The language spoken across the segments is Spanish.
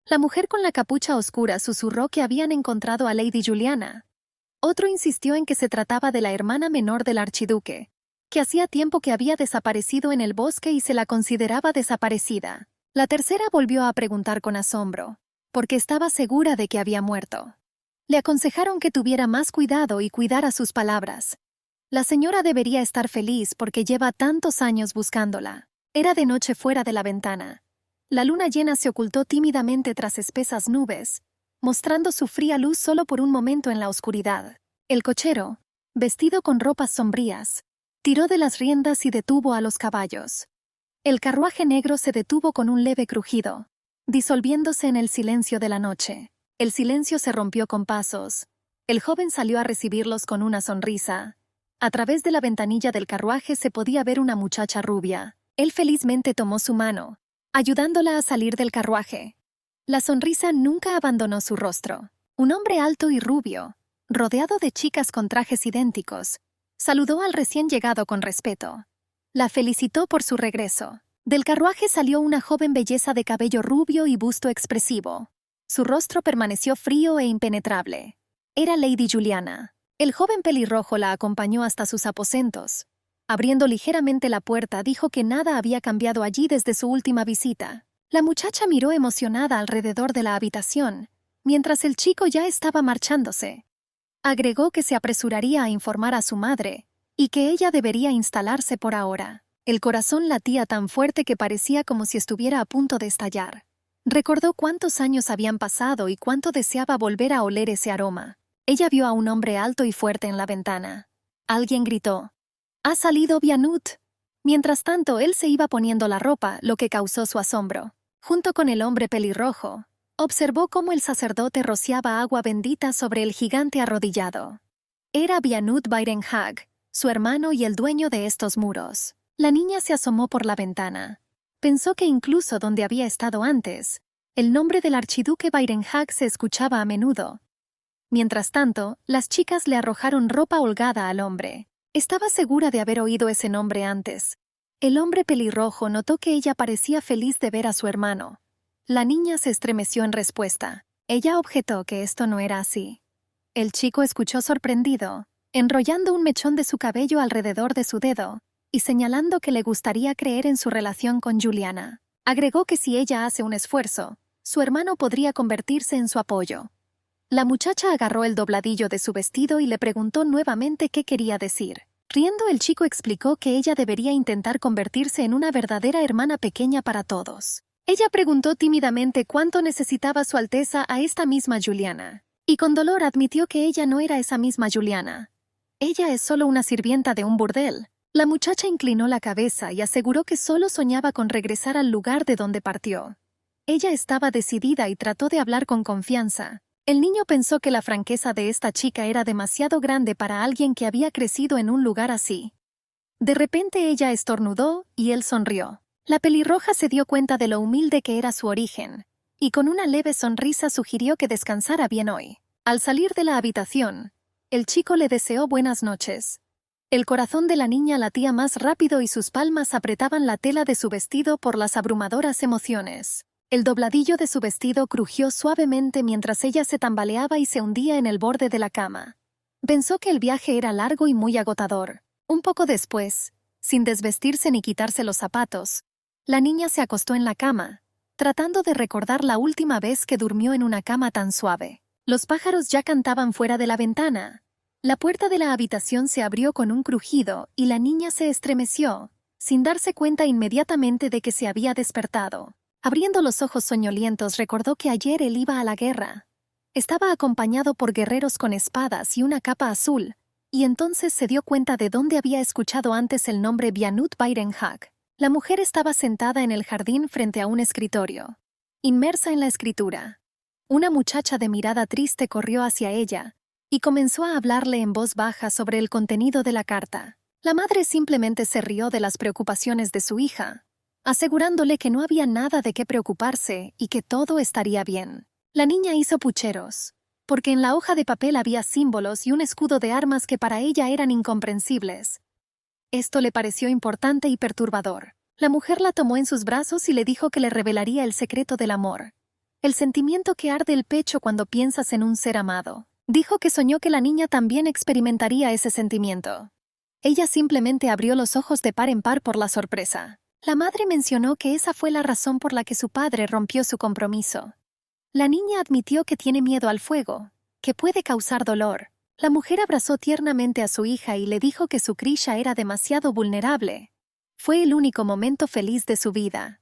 La mujer con la capucha oscura susurró que habían encontrado a Lady Juliana. Otro insistió en que se trataba de la hermana menor del archiduque, que hacía tiempo que había desaparecido en el bosque y se la consideraba desaparecida. La tercera volvió a preguntar con asombro, porque estaba segura de que había muerto. Le aconsejaron que tuviera más cuidado y cuidara sus palabras. La señora debería estar feliz porque lleva tantos años buscándola. Era de noche fuera de la ventana. La luna llena se ocultó tímidamente tras espesas nubes, mostrando su fría luz solo por un momento en la oscuridad. El cochero, vestido con ropas sombrías, tiró de las riendas y detuvo a los caballos. El carruaje negro se detuvo con un leve crujido, disolviéndose en el silencio de la noche. El silencio se rompió con pasos. El joven salió a recibirlos con una sonrisa. A través de la ventanilla del carruaje se podía ver una muchacha rubia. Él felizmente tomó su mano, ayudándola a salir del carruaje. La sonrisa nunca abandonó su rostro. Un hombre alto y rubio, rodeado de chicas con trajes idénticos, saludó al recién llegado con respeto. La felicitó por su regreso. Del carruaje salió una joven belleza de cabello rubio y busto expresivo. Su rostro permaneció frío e impenetrable. Era Lady Juliana. El joven pelirrojo la acompañó hasta sus aposentos. Abriendo ligeramente la puerta, dijo que nada había cambiado allí desde su última visita. La muchacha miró emocionada alrededor de la habitación, mientras el chico ya estaba marchándose. Agregó que se apresuraría a informar a su madre y que ella debería instalarse por ahora. El corazón latía tan fuerte que parecía como si estuviera a punto de estallar. Recordó cuántos años habían pasado y cuánto deseaba volver a oler ese aroma. Ella vio a un hombre alto y fuerte en la ventana. Alguien gritó: «¡Ha salido Bianut!». Mientras tanto, él se iba poniendo la ropa, lo que causó su asombro. Junto con el hombre pelirrojo, observó cómo el sacerdote rociaba agua bendita sobre el gigante arrodillado. Era Bianut Bairenhag, su hermano y el dueño de estos muros. La niña se asomó por la ventana. Pensó que incluso donde había estado antes, el nombre del archiduque Bairenhag se escuchaba a menudo. Mientras tanto, las chicas le arrojaron ropa holgada al hombre. Estaba segura de haber oído ese nombre antes. El hombre pelirrojo notó que ella parecía feliz de ver a su hermano. La niña se estremeció en respuesta. Ella objetó que esto no era así. El chico escuchó sorprendido, enrollando un mechón de su cabello alrededor de su dedo y señalando que le gustaría creer en su relación con Juliana. Agregó que si ella hace un esfuerzo, su hermano podría convertirse en su apoyo. La muchacha agarró el dobladillo de su vestido y le preguntó nuevamente qué quería decir. Riendo, el chico explicó que ella debería intentar convertirse en una verdadera hermana pequeña para todos. Ella preguntó tímidamente cuánto necesitaba Su Alteza a esta misma Juliana, y con dolor admitió que ella no era esa misma Juliana. Ella es solo una sirvienta de un burdel. La muchacha inclinó la cabeza y aseguró que solo soñaba con regresar al lugar de donde partió. Ella estaba decidida y trató de hablar con confianza. El niño pensó que la franqueza de esta chica era demasiado grande para alguien que había crecido en un lugar así. De repente ella estornudó y él sonrió. La pelirroja se dio cuenta de lo humilde que era su origen, y con una leve sonrisa sugirió que descansara bien hoy. Al salir de la habitación, el chico le deseó buenas noches. El corazón de la niña latía más rápido y sus palmas apretaban la tela de su vestido por las abrumadoras emociones. El dobladillo de su vestido crujió suavemente mientras ella se tambaleaba y se hundía en el borde de la cama. Pensó que el viaje era largo y muy agotador. Un poco después, sin desvestirse ni quitarse los zapatos, la niña se acostó en la cama, tratando de recordar la última vez que durmió en una cama tan suave. Los pájaros ya cantaban fuera de la ventana. La puerta de la habitación se abrió con un crujido y la niña se estremeció, sin darse cuenta inmediatamente de que se había despertado. Abriendo los ojos soñolientos, recordó que ayer él iba a la guerra. Estaba acompañado por guerreros con espadas y una capa azul, y entonces se dio cuenta de dónde había escuchado antes el nombre Bianut Bairenhag. La mujer estaba sentada en el jardín frente a un escritorio, inmersa en la escritura. Una muchacha de mirada triste corrió hacia ella y comenzó a hablarle en voz baja sobre el contenido de la carta. La madre simplemente se rió de las preocupaciones de su hija, asegurándole que no había nada de qué preocuparse y que todo estaría bien. La niña hizo pucheros, porque en la hoja de papel había símbolos y un escudo de armas que para ella eran incomprensibles. Esto le pareció importante y perturbador. La mujer la tomó en sus brazos y le dijo que le revelaría el secreto del amor. el sentimiento que arde el pecho cuando piensas en un ser amado. Dijo que soñó que la niña también experimentaría ese sentimiento. Ella simplemente abrió los ojos de par en par por la sorpresa. La madre mencionó que esa fue la razón por la que su padre rompió su compromiso. La niña admitió que tiene miedo al fuego, que puede causar dolor. La mujer abrazó tiernamente a su hija y le dijo que su Krisha era demasiado vulnerable. Fue el único momento feliz de su vida.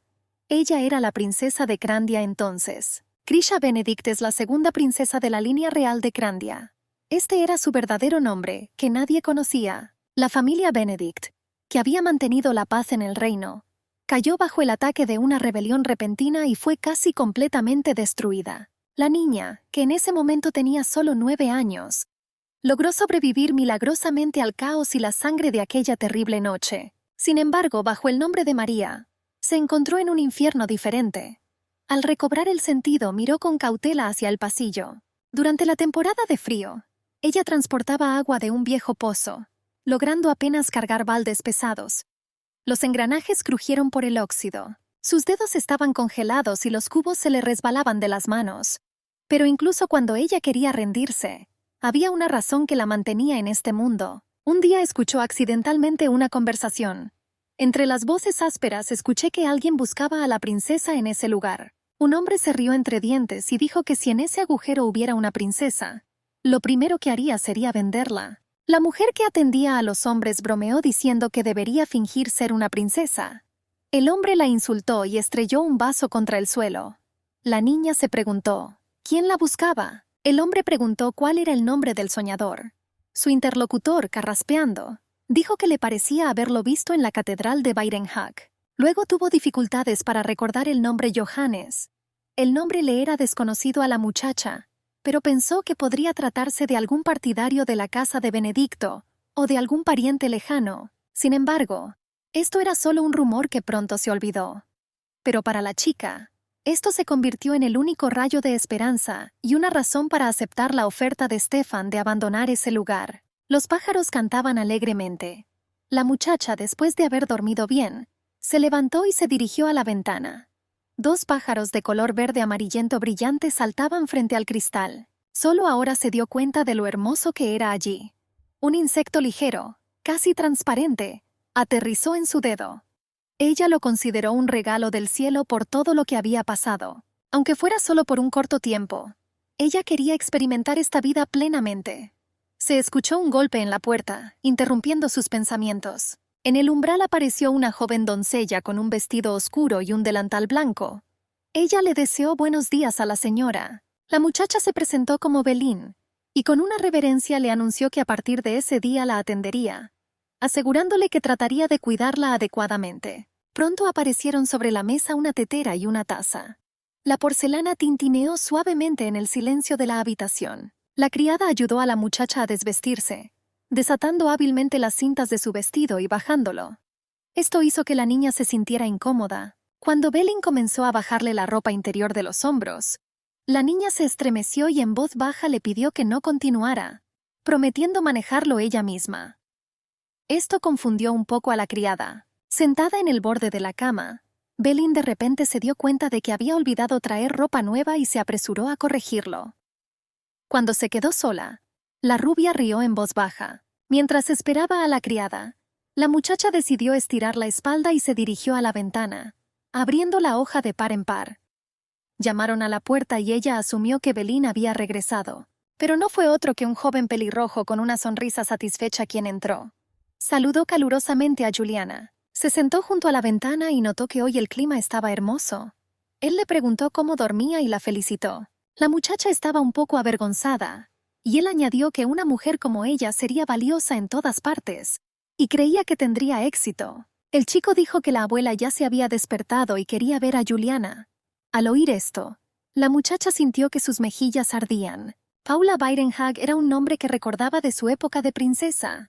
Ella era la princesa de Crandia entonces. Krisha Benedict es la segunda princesa de la línea real de Crandia. Este era su verdadero nombre, que nadie conocía. La familia Benedict, que había mantenido la paz en el reino, cayó bajo el ataque de una rebelión repentina y fue casi completamente destruida. La niña, que en ese momento tenía solo 9 años, logró sobrevivir milagrosamente al caos y la sangre de aquella terrible noche. Sin embargo, bajo el nombre de María, se encontró en un infierno diferente. Al recobrar el sentido, miró con cautela hacia el pasillo. Durante la temporada de frío, ella transportaba agua de un viejo pozo, logrando apenas cargar baldes pesados. Los engranajes crujieron por el óxido. Sus dedos estaban congelados y los cubos se le resbalaban de las manos. Pero incluso cuando ella quería rendirse, había una razón que la mantenía en este mundo. Un día escuchó accidentalmente una conversación. Entre las voces ásperas escuché que alguien buscaba a la princesa en ese lugar. Un hombre se rió entre dientes y dijo que si en ese agujero hubiera una princesa, lo primero que haría sería venderla. La mujer que atendía a los hombres bromeó diciendo que debería fingir ser una princesa. El hombre la insultó y estrelló un vaso contra el suelo. La niña se preguntó, ¿quién la buscaba? El hombre preguntó cuál era el nombre del soñador. Su interlocutor, carraspeando, dijo que le parecía haberlo visto en la catedral de Weirenhag. Luego tuvo dificultades para recordar el nombre Johannes. El nombre le era desconocido a la muchacha, pero pensó que podría tratarse de algún partidario de la casa de Benedicto o de algún pariente lejano. Sin embargo, esto era solo un rumor que pronto se olvidó. Pero para la chica, esto se convirtió en el único rayo de esperanza y una razón para aceptar la oferta de Stefan de abandonar ese lugar. Los pájaros cantaban alegremente. La muchacha, después de haber dormido bien, se levantó y se dirigió a la ventana. 2 pájaros de color verde amarillento brillante saltaban frente al cristal. Solo ahora se dio cuenta de lo hermoso que era allí. Un insecto ligero, casi transparente, aterrizó en su dedo. Ella lo consideró un regalo del cielo por todo lo que había pasado. Aunque fuera solo por un corto tiempo, ella quería experimentar esta vida plenamente. Se escuchó un golpe en la puerta, interrumpiendo sus pensamientos. En el umbral apareció una joven doncella con un vestido oscuro y un delantal blanco. Ella le deseó buenos días a la señora. La muchacha se presentó como Belín, y con una reverencia le anunció que a partir de ese día la atendería, asegurándole que trataría de cuidarla adecuadamente. Pronto aparecieron sobre la mesa una tetera y una taza. La porcelana tintineó suavemente en el silencio de la habitación. La criada ayudó a la muchacha a desvestirse, desatando hábilmente las cintas de su vestido y bajándolo. Esto hizo que la niña se sintiera incómoda. Cuando Belín comenzó a bajarle la ropa interior de los hombros, la niña se estremeció y en voz baja le pidió que no continuara, prometiendo manejarlo ella misma. Esto confundió un poco a la criada. Sentada en el borde de la cama, Belín de repente se dio cuenta de que había olvidado traer ropa nueva y se apresuró a corregirlo. Cuando se quedó sola, la rubia rió en voz baja. Mientras esperaba a la criada, la muchacha decidió estirar la espalda y se dirigió a la ventana, abriendo la hoja de par en par. Llamaron a la puerta y ella asumió que Belín había regresado. Pero no fue otro que un joven pelirrojo con una sonrisa satisfecha quien entró. Saludó calurosamente a Juliana. Se sentó junto a la ventana y notó que hoy el clima estaba hermoso. Él le preguntó cómo dormía y la felicitó. La muchacha estaba un poco avergonzada, y él añadió que una mujer como ella sería valiosa en todas partes, y creía que tendría éxito. El chico dijo que la abuela ya se había despertado y quería ver a Juliana. Al oír esto, la muchacha sintió que sus mejillas ardían. Paula Weirenhag era un nombre que recordaba de su época de princesa.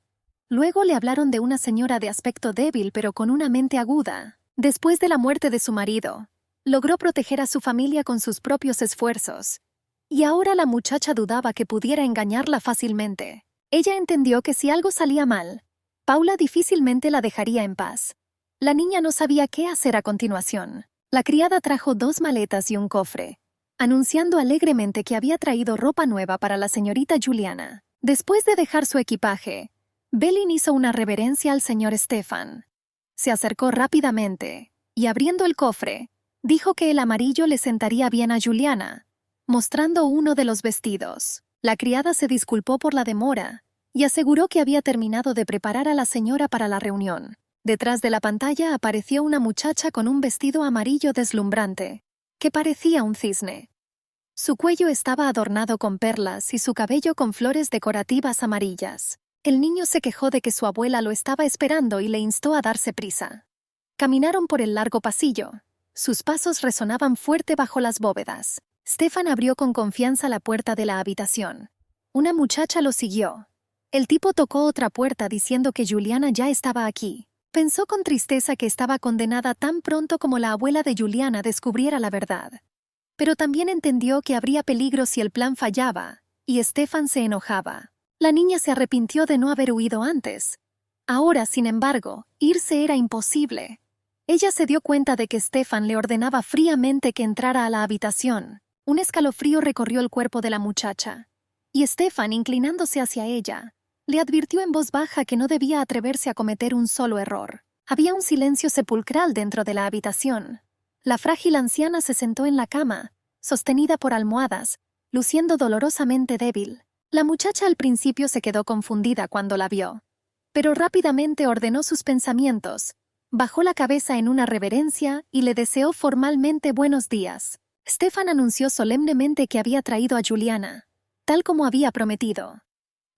Luego le hablaron de una señora de aspecto débil pero con una mente aguda. Después de la muerte de su marido, logró proteger a su familia con sus propios esfuerzos. Y ahora la muchacha dudaba que pudiera engañarla fácilmente. Ella entendió que si algo salía mal, Paula difícilmente la dejaría en paz. La niña no sabía qué hacer a continuación. La criada trajo 2 maletas y un cofre. anunciando alegremente que había traído ropa nueva para la señorita Juliana. Después de dejar su equipaje, Belin hizo una reverencia al señor Stefan. Se acercó rápidamente y, abriendo el cofre, dijo que el amarillo le sentaría bien a Juliana, mostrando uno de los vestidos. La criada se disculpó por la demora y aseguró que había terminado de preparar a la señora para la reunión. Detrás de la pantalla apareció una muchacha con un vestido amarillo deslumbrante, que parecía un cisne. Su cuello estaba adornado con perlas y su cabello con flores decorativas amarillas. El niño se quejó de que su abuela lo estaba esperando y le instó a darse prisa. Caminaron por el largo pasillo. Sus pasos resonaban fuerte bajo las bóvedas. Stefan abrió con confianza la puerta de la habitación. Una muchacha lo siguió. El tipo tocó otra puerta diciendo que Juliana ya estaba aquí. Pensó con tristeza que estaba condenada tan pronto como la abuela de Juliana descubriera la verdad. Pero también entendió que habría peligro si el plan fallaba, y Stefan se enojaba. La niña se arrepintió de no haber huido antes. Ahora, sin embargo, irse era imposible. Ella se dio cuenta de que Stefan le ordenaba fríamente que entrara a la habitación. Un escalofrío recorrió el cuerpo de la muchacha, y Stefan, inclinándose hacia ella, le advirtió en voz baja que no debía atreverse a cometer un solo error. Había un silencio sepulcral dentro de la habitación. La frágil anciana se sentó en la cama, sostenida por almohadas, luciendo dolorosamente débil. La muchacha al principio se quedó confundida cuando la vio, pero rápidamente ordenó sus pensamientos, bajó la cabeza en una reverencia y le deseó formalmente buenos días. Stefan anunció solemnemente que había traído a Juliana, tal como había prometido.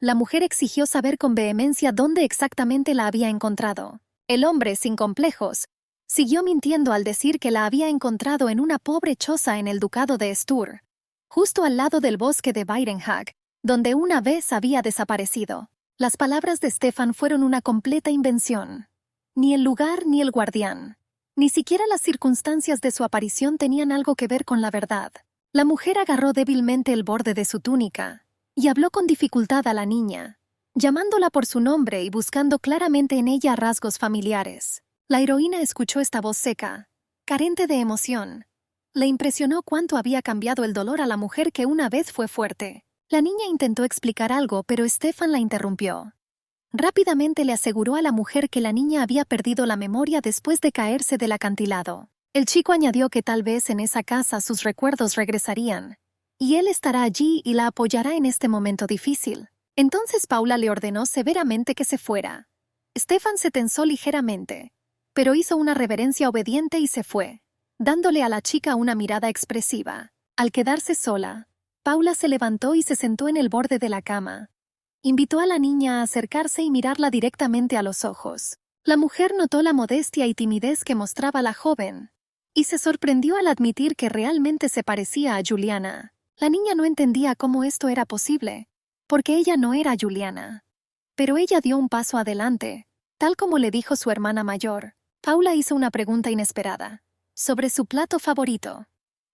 La mujer exigió saber con vehemencia dónde exactamente la había encontrado. El hombre, sin complejos, siguió mintiendo al decir que la había encontrado en una pobre choza en el ducado de Stur, justo al lado del bosque de Weidenhag, donde una vez había desaparecido. Las palabras de Stefan fueron una completa invención. Ni el lugar ni el guardián, ni siquiera las circunstancias de su aparición tenían algo que ver con la verdad. La mujer agarró débilmente el borde de su túnica y habló con dificultad a la niña, llamándola por su nombre y buscando claramente en ella rasgos familiares. La heroína escuchó esta voz seca, carente de emoción. Le impresionó cuánto había cambiado el dolor a la mujer que una vez fue fuerte. La niña intentó explicar algo, pero Stefan la interrumpió. Rápidamente le aseguró a la mujer que la niña había perdido la memoria después de caerse del acantilado. El chico añadió que tal vez en esa casa sus recuerdos regresarían, y él estará allí y la apoyará en este momento difícil. Entonces Paula le ordenó severamente que se fuera. Stefan se tensó ligeramente, pero hizo una reverencia obediente y se fue, dándole a la chica una mirada expresiva. Al quedarse sola, Paula se levantó y se sentó en el borde de la cama. Invitó a la niña a acercarse y mirarla directamente a los ojos. La mujer notó la modestia y timidez que mostraba la joven, y se sorprendió al admitir que realmente se parecía a Juliana. La niña no entendía cómo esto era posible, porque ella no era Juliana. Pero ella dio un paso adelante, tal como le dijo su hermana mayor. Paula hizo una pregunta inesperada, sobre su plato favorito.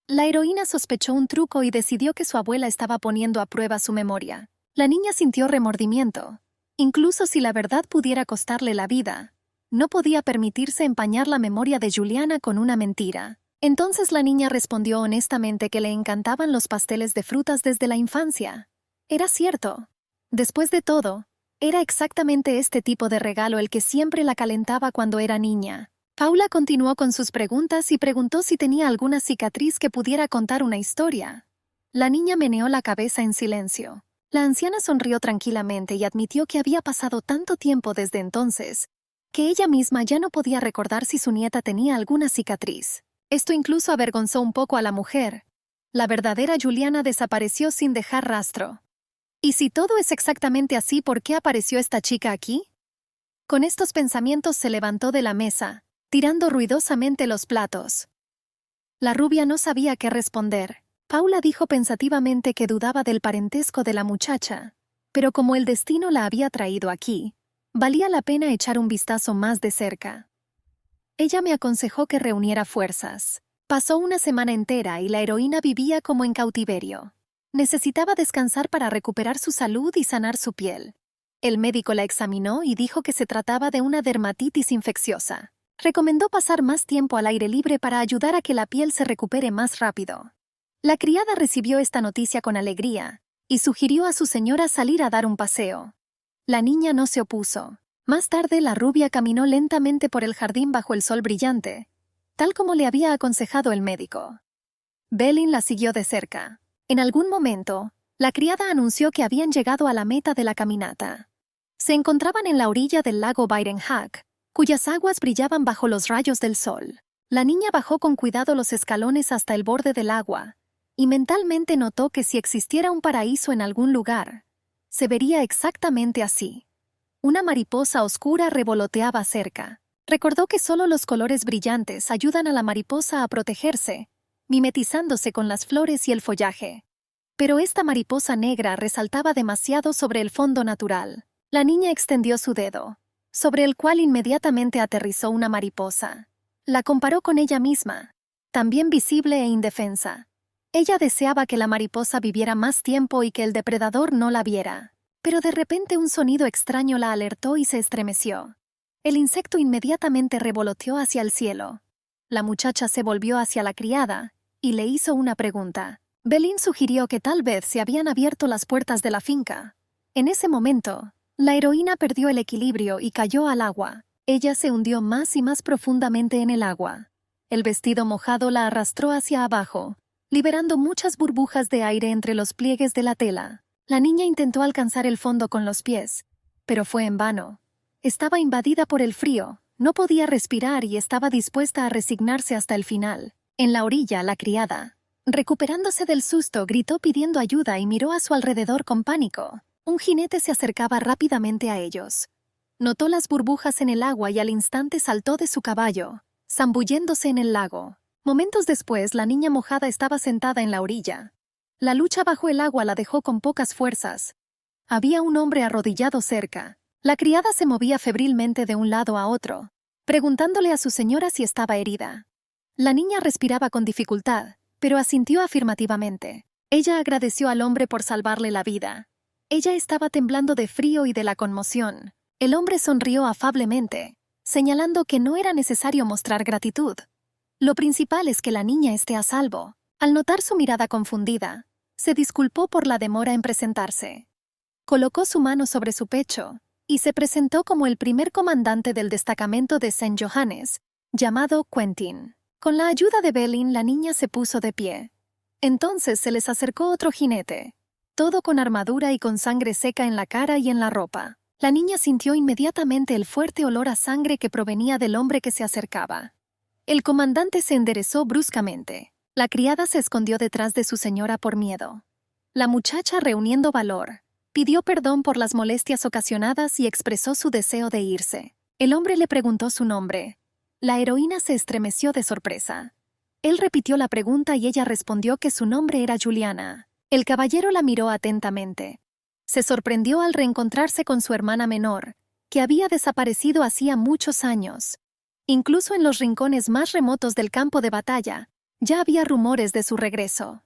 La heroína sospechó un truco y decidió que su abuela estaba poniendo a prueba su memoria. La niña sintió remordimiento. Incluso si la verdad pudiera costarle la vida, no podía permitirse empañar la memoria de Juliana con una mentira. Entonces la niña respondió honestamente que le encantaban los pasteles de frutas desde la infancia. Era cierto. Después de todo, era exactamente este tipo de regalo el que siempre la calentaba cuando era niña. Paula continuó con sus preguntas y preguntó si tenía alguna cicatriz que pudiera contar una historia. La niña meneó la cabeza en silencio. La anciana sonrió tranquilamente y admitió que había pasado tanto tiempo desde entonces, que ella misma ya no podía recordar si su nieta tenía alguna cicatriz. Esto incluso avergonzó un poco a la mujer. La verdadera Juliana desapareció sin dejar rastro. ¿Y si todo es exactamente así, por qué apareció esta chica aquí? Con estos pensamientos se levantó de la mesa, tirando ruidosamente los platos. La rubia no sabía qué responder. Paula dijo pensativamente que dudaba del parentesco de la muchacha, pero como el destino la había traído aquí, valía la pena echar un vistazo más de cerca. Ella me aconsejó que reuniera fuerzas. Pasó una semana entera y la heroína vivía como en cautiverio. Necesitaba descansar para recuperar su salud y sanar su piel. El médico la examinó y dijo que se trataba de una dermatitis infecciosa. Recomendó pasar más tiempo al aire libre para ayudar a que la piel se recupere más rápido. La criada recibió esta noticia con alegría y sugirió a su señora salir a dar un paseo. La niña no se opuso. Más tarde la rubia caminó lentamente por el jardín bajo el sol brillante, tal como le había aconsejado el médico. Belin la siguió de cerca. En algún momento, la criada anunció que habían llegado a la meta de la caminata. Se encontraban en la orilla del lago Byrenhag, cuyas aguas brillaban bajo los rayos del sol. La niña bajó con cuidado los escalones hasta el borde del agua, y mentalmente notó que si existiera un paraíso en algún lugar, se vería exactamente así. Una mariposa oscura revoloteaba cerca. Recordó que solo los colores brillantes ayudan a la mariposa a protegerse, mimetizándose con las flores y el follaje. Pero esta mariposa negra resaltaba demasiado sobre el fondo natural. La niña extendió su dedo, sobre el cual inmediatamente aterrizó una mariposa. La comparó con ella misma, también visible e indefensa. Ella deseaba que la mariposa viviera más tiempo y que el depredador no la viera. Pero de repente un sonido extraño la alertó y se estremeció. El insecto inmediatamente revoloteó hacia el cielo. La muchacha se volvió hacia la criada y le hizo una pregunta. Belin sugirió que tal vez se habían abierto las puertas de la finca. En ese momento, la heroína perdió el equilibrio y cayó al agua. Ella se hundió más y más profundamente en el agua. El vestido mojado la arrastró hacia abajo, liberando muchas burbujas de aire entre los pliegues de la tela. La niña intentó alcanzar el fondo con los pies, pero fue en vano. Estaba invadida por el frío, no podía respirar y estaba dispuesta a resignarse hasta el final. En la orilla, la criada, recuperándose del susto, gritó pidiendo ayuda y miró a su alrededor con pánico. Un jinete se acercaba rápidamente a ellos. Notó las burbujas en el agua y al instante saltó de su caballo, zambulléndose en el lago. Momentos después, la niña mojada estaba sentada en la orilla. La lucha bajo el agua la dejó con pocas fuerzas. Había un hombre arrodillado cerca. La criada se movía febrilmente de un lado a otro, preguntándole a su señora si estaba herida. La niña respiraba con dificultad, pero asintió afirmativamente. Ella agradeció al hombre por salvarle la vida. Ella estaba temblando de frío y de la conmoción. El hombre sonrió afablemente, señalando que no era necesario mostrar gratitud. Lo principal es que la niña esté a salvo. Al notar su mirada confundida, se disculpó por la demora en presentarse. Colocó su mano sobre su pecho y se presentó como el primer comandante del destacamento de St. Johannes, llamado Quentin. Con la ayuda de Belin, la niña se puso de pie. Entonces se les acercó otro jinete, todo con armadura y con sangre seca en la cara y en la ropa. La niña sintió inmediatamente el fuerte olor a sangre que provenía del hombre que se acercaba. El comandante se enderezó bruscamente. La criada se escondió detrás de su señora por miedo. La muchacha, reuniendo valor, pidió perdón por las molestias ocasionadas y expresó su deseo de irse. El hombre le preguntó su nombre. La heroína se estremeció de sorpresa. Él repitió la pregunta y ella respondió que su nombre era Juliana. El caballero la miró atentamente. Se sorprendió al reencontrarse con su hermana menor, que había desaparecido hacía muchos años. Incluso en los rincones más remotos del campo de batalla, ya había rumores de su regreso.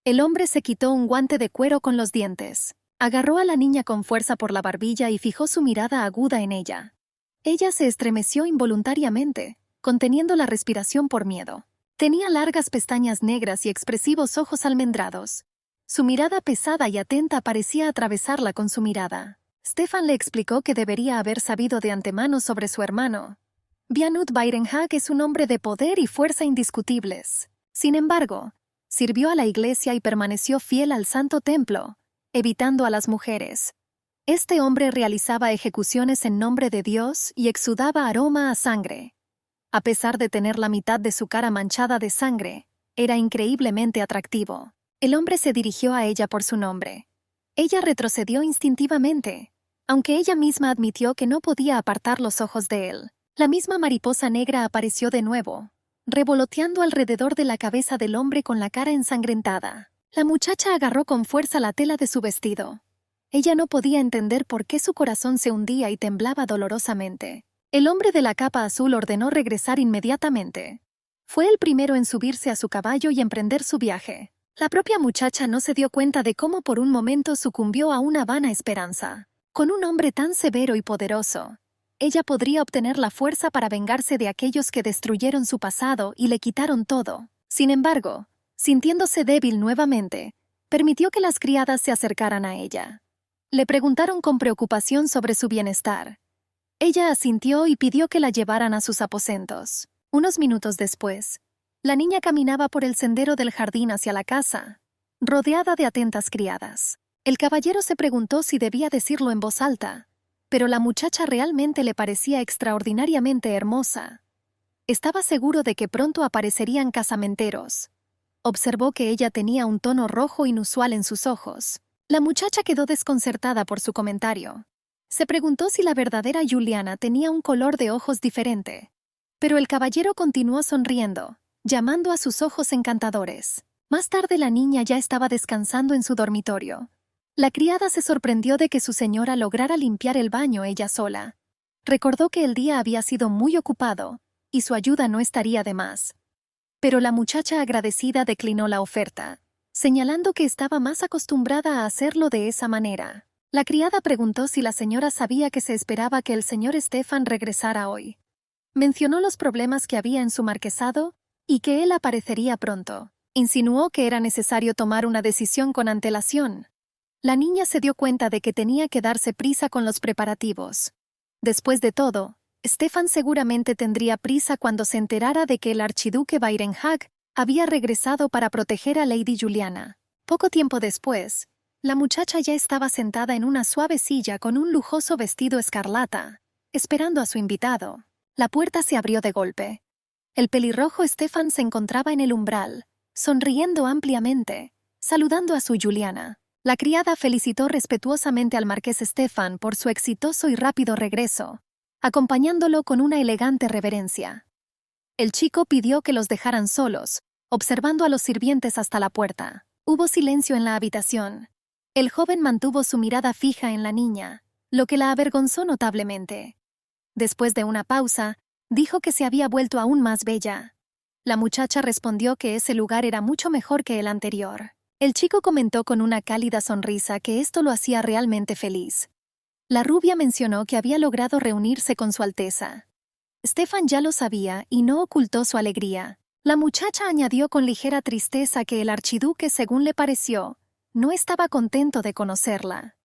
El hombre se quitó un guante de cuero con los dientes. Agarró a la niña con fuerza por la barbilla y fijó su mirada aguda en ella. Ella se estremeció involuntariamente, conteniendo la respiración por miedo. Tenía largas pestañas negras y expresivos ojos almendrados. Su mirada pesada y atenta parecía atravesarla con su mirada. Stefan le explicó que debería haber sabido de antemano sobre su hermano. Bjarnut Byrenhag es un hombre de poder y fuerza indiscutibles. Sin embargo, sirvió a la iglesia y permaneció fiel al santo templo, evitando a las mujeres. Este hombre realizaba ejecuciones en nombre de Dios y exudaba aroma a sangre. A pesar de tener la mitad de su cara manchada de sangre, era increíblemente atractivo. El hombre se dirigió a ella por su nombre. Ella retrocedió instintivamente, aunque ella misma admitió que no podía apartar los ojos de él. La misma mariposa negra apareció de nuevo, revoloteando alrededor de la cabeza del hombre con la cara ensangrentada. La muchacha agarró con fuerza la tela de su vestido. Ella no podía entender por qué su corazón se hundía y temblaba dolorosamente. El hombre de la capa azul ordenó regresar inmediatamente. Fue el primero en subirse a su caballo y emprender su viaje. La propia muchacha no se dio cuenta de cómo por un momento sucumbió a una vana esperanza. Con un hombre tan severo y poderoso, ella podría obtener la fuerza para vengarse de aquellos que destruyeron su pasado y le quitaron todo. Sin embargo, Sintiéndose débil nuevamente, permitió que las criadas se acercaran a ella. Le preguntaron con preocupación sobre su bienestar. Ella asintió y pidió que la llevaran a sus aposentos. Unos minutos después, la niña caminaba por el sendero del jardín hacia la casa, rodeada de atentas criadas. El caballero se preguntó si debía decirlo en voz alta, pero la muchacha realmente le parecía extraordinariamente hermosa. Estaba seguro de que pronto aparecerían casamenteros. Observó que ella tenía un tono rojo inusual en sus ojos. La muchacha quedó desconcertada por su comentario. Se preguntó si la verdadera Juliana tenía un color de ojos diferente. Pero el caballero continuó sonriendo, llamando a sus ojos encantadores. Más tarde la niña ya estaba descansando en su dormitorio. La criada se sorprendió de que su señora lograra limpiar el baño ella sola. Recordó que el día había sido muy ocupado, y su ayuda no estaría de más. Pero la muchacha agradecida declinó la oferta, señalando que estaba más acostumbrada a hacerlo de esa manera. La criada preguntó si la señora sabía que se esperaba que el señor Stefan regresara hoy. Mencionó los problemas que había en su marquesado y que él aparecería pronto. Insinuó que era necesario tomar una decisión con antelación. La niña se dio cuenta de que tenía que darse prisa con los preparativos. Después de todo, Stefan seguramente tendría prisa cuando se enterara de que el archiduque Barenhag había regresado para proteger a Lady Juliana. Poco tiempo después, la muchacha ya estaba sentada en una suave silla con un lujoso vestido escarlata, esperando a su invitado. La puerta se abrió de golpe. El pelirrojo Stefan se encontraba en el umbral, sonriendo ampliamente, saludando a su Juliana. La criada felicitó respetuosamente al marqués Stefan por su exitoso y rápido regreso, acompañándolo con una elegante reverencia. El chico pidió que los dejaran solos, observando a los sirvientes hasta la puerta. Hubo silencio en la habitación. El joven mantuvo su mirada fija en la niña, lo que la avergonzó notablemente. Después de una pausa, dijo que se había vuelto aún más bella. La muchacha respondió que ese lugar era mucho mejor que el anterior. El chico comentó con una cálida sonrisa que esto lo hacía realmente feliz. La rubia mencionó que había logrado reunirse con su Alteza. Stefan ya lo sabía y no ocultó su alegría. La muchacha añadió con ligera tristeza que el archiduque, según le pareció, no estaba contento de conocerla.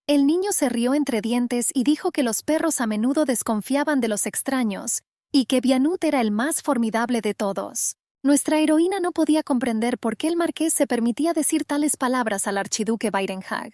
El niño se rió entre dientes y dijo que los perros a menudo desconfiaban de los extraños y que Bianut era el más formidable de todos. Nuestra heroína no podía comprender por qué el marqués se permitía decir tales palabras al archiduque Barenhag.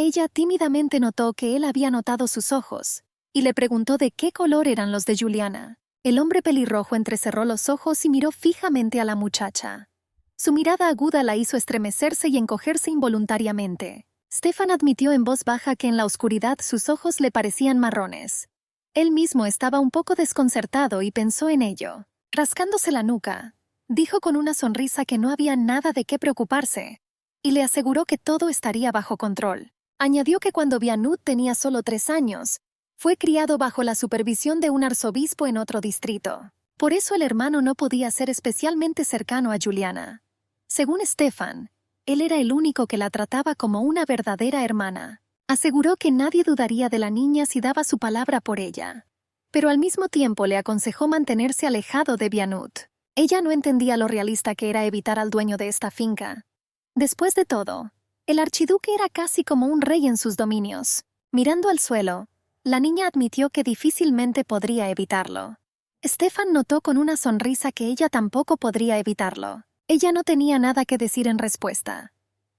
Ella tímidamente notó que él había notado sus ojos y le preguntó de qué color eran los de Juliana. El hombre pelirrojo entrecerró los ojos y miró fijamente a la muchacha. Su mirada aguda la hizo estremecerse y encogerse involuntariamente. Stefan admitió en voz baja que en la oscuridad sus ojos le parecían marrones. Él mismo estaba un poco desconcertado y pensó en ello. Rascándose la nuca, dijo con una sonrisa que no había nada de qué preocuparse, y le aseguró que todo estaría bajo control. Añadió que cuando Bianut tenía solo 3 años, fue criado bajo la supervisión de un arzobispo en otro distrito. Por eso el hermano no podía ser especialmente cercano a Juliana. Según Stefan, él era el único que la trataba como una verdadera hermana. Aseguró que nadie dudaría de la niña si daba su palabra por ella. Pero al mismo tiempo le aconsejó mantenerse alejado de Bianut. Ella no entendía lo realista que era evitar al dueño de esta finca. Después de todo, el archiduque era casi como un rey en sus dominios. Mirando al suelo, la niña admitió que difícilmente podría evitarlo. Stefan notó con una sonrisa que ella tampoco podría evitarlo. Ella no tenía nada que decir en respuesta.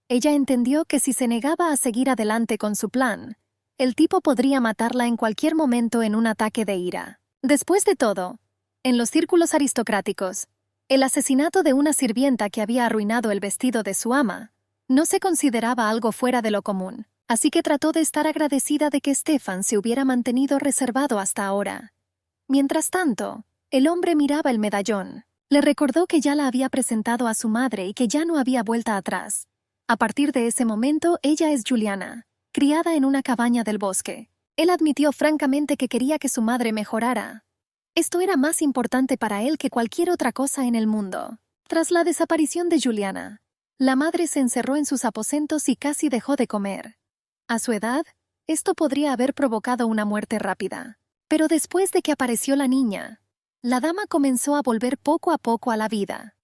Ella entendió que si se negaba a seguir adelante con su plan, el tipo podría matarla en cualquier momento en un ataque de ira. Después de todo, en los círculos aristocráticos, el asesinato de una sirvienta que había arruinado el vestido de su ama no se consideraba algo fuera de lo común, así que trató de estar agradecida de que Stefan se hubiera mantenido reservado hasta ahora. Mientras tanto, el hombre miraba el medallón. Le recordó que ya la había presentado a su madre y que ya no había vuelta atrás. A partir de ese momento, ella es Juliana, criada en una cabaña del bosque. Él admitió francamente que quería que su madre mejorara. Esto era más importante para él que cualquier otra cosa en el mundo. Tras la desaparición de Juliana, la madre se encerró en sus aposentos y casi dejó de comer. A su edad, esto podría haber provocado una muerte rápida. Pero después de que apareció la niña, la dama comenzó a volver poco a poco a la vida.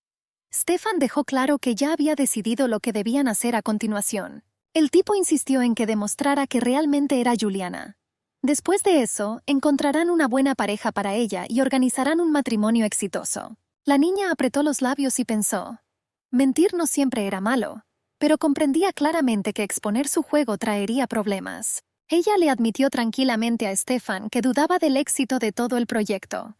Stefan dejó claro que ya había decidido lo que debían hacer a continuación. El tipo insistió en que demostrara que realmente era Juliana. Después de eso, encontrarán una buena pareja para ella y organizarán un matrimonio exitoso. La niña apretó los labios y pensó. Mentir no siempre era malo, pero comprendía claramente que exponer su juego traería problemas. Ella le admitió tranquilamente a Stefan que dudaba del éxito de todo el proyecto.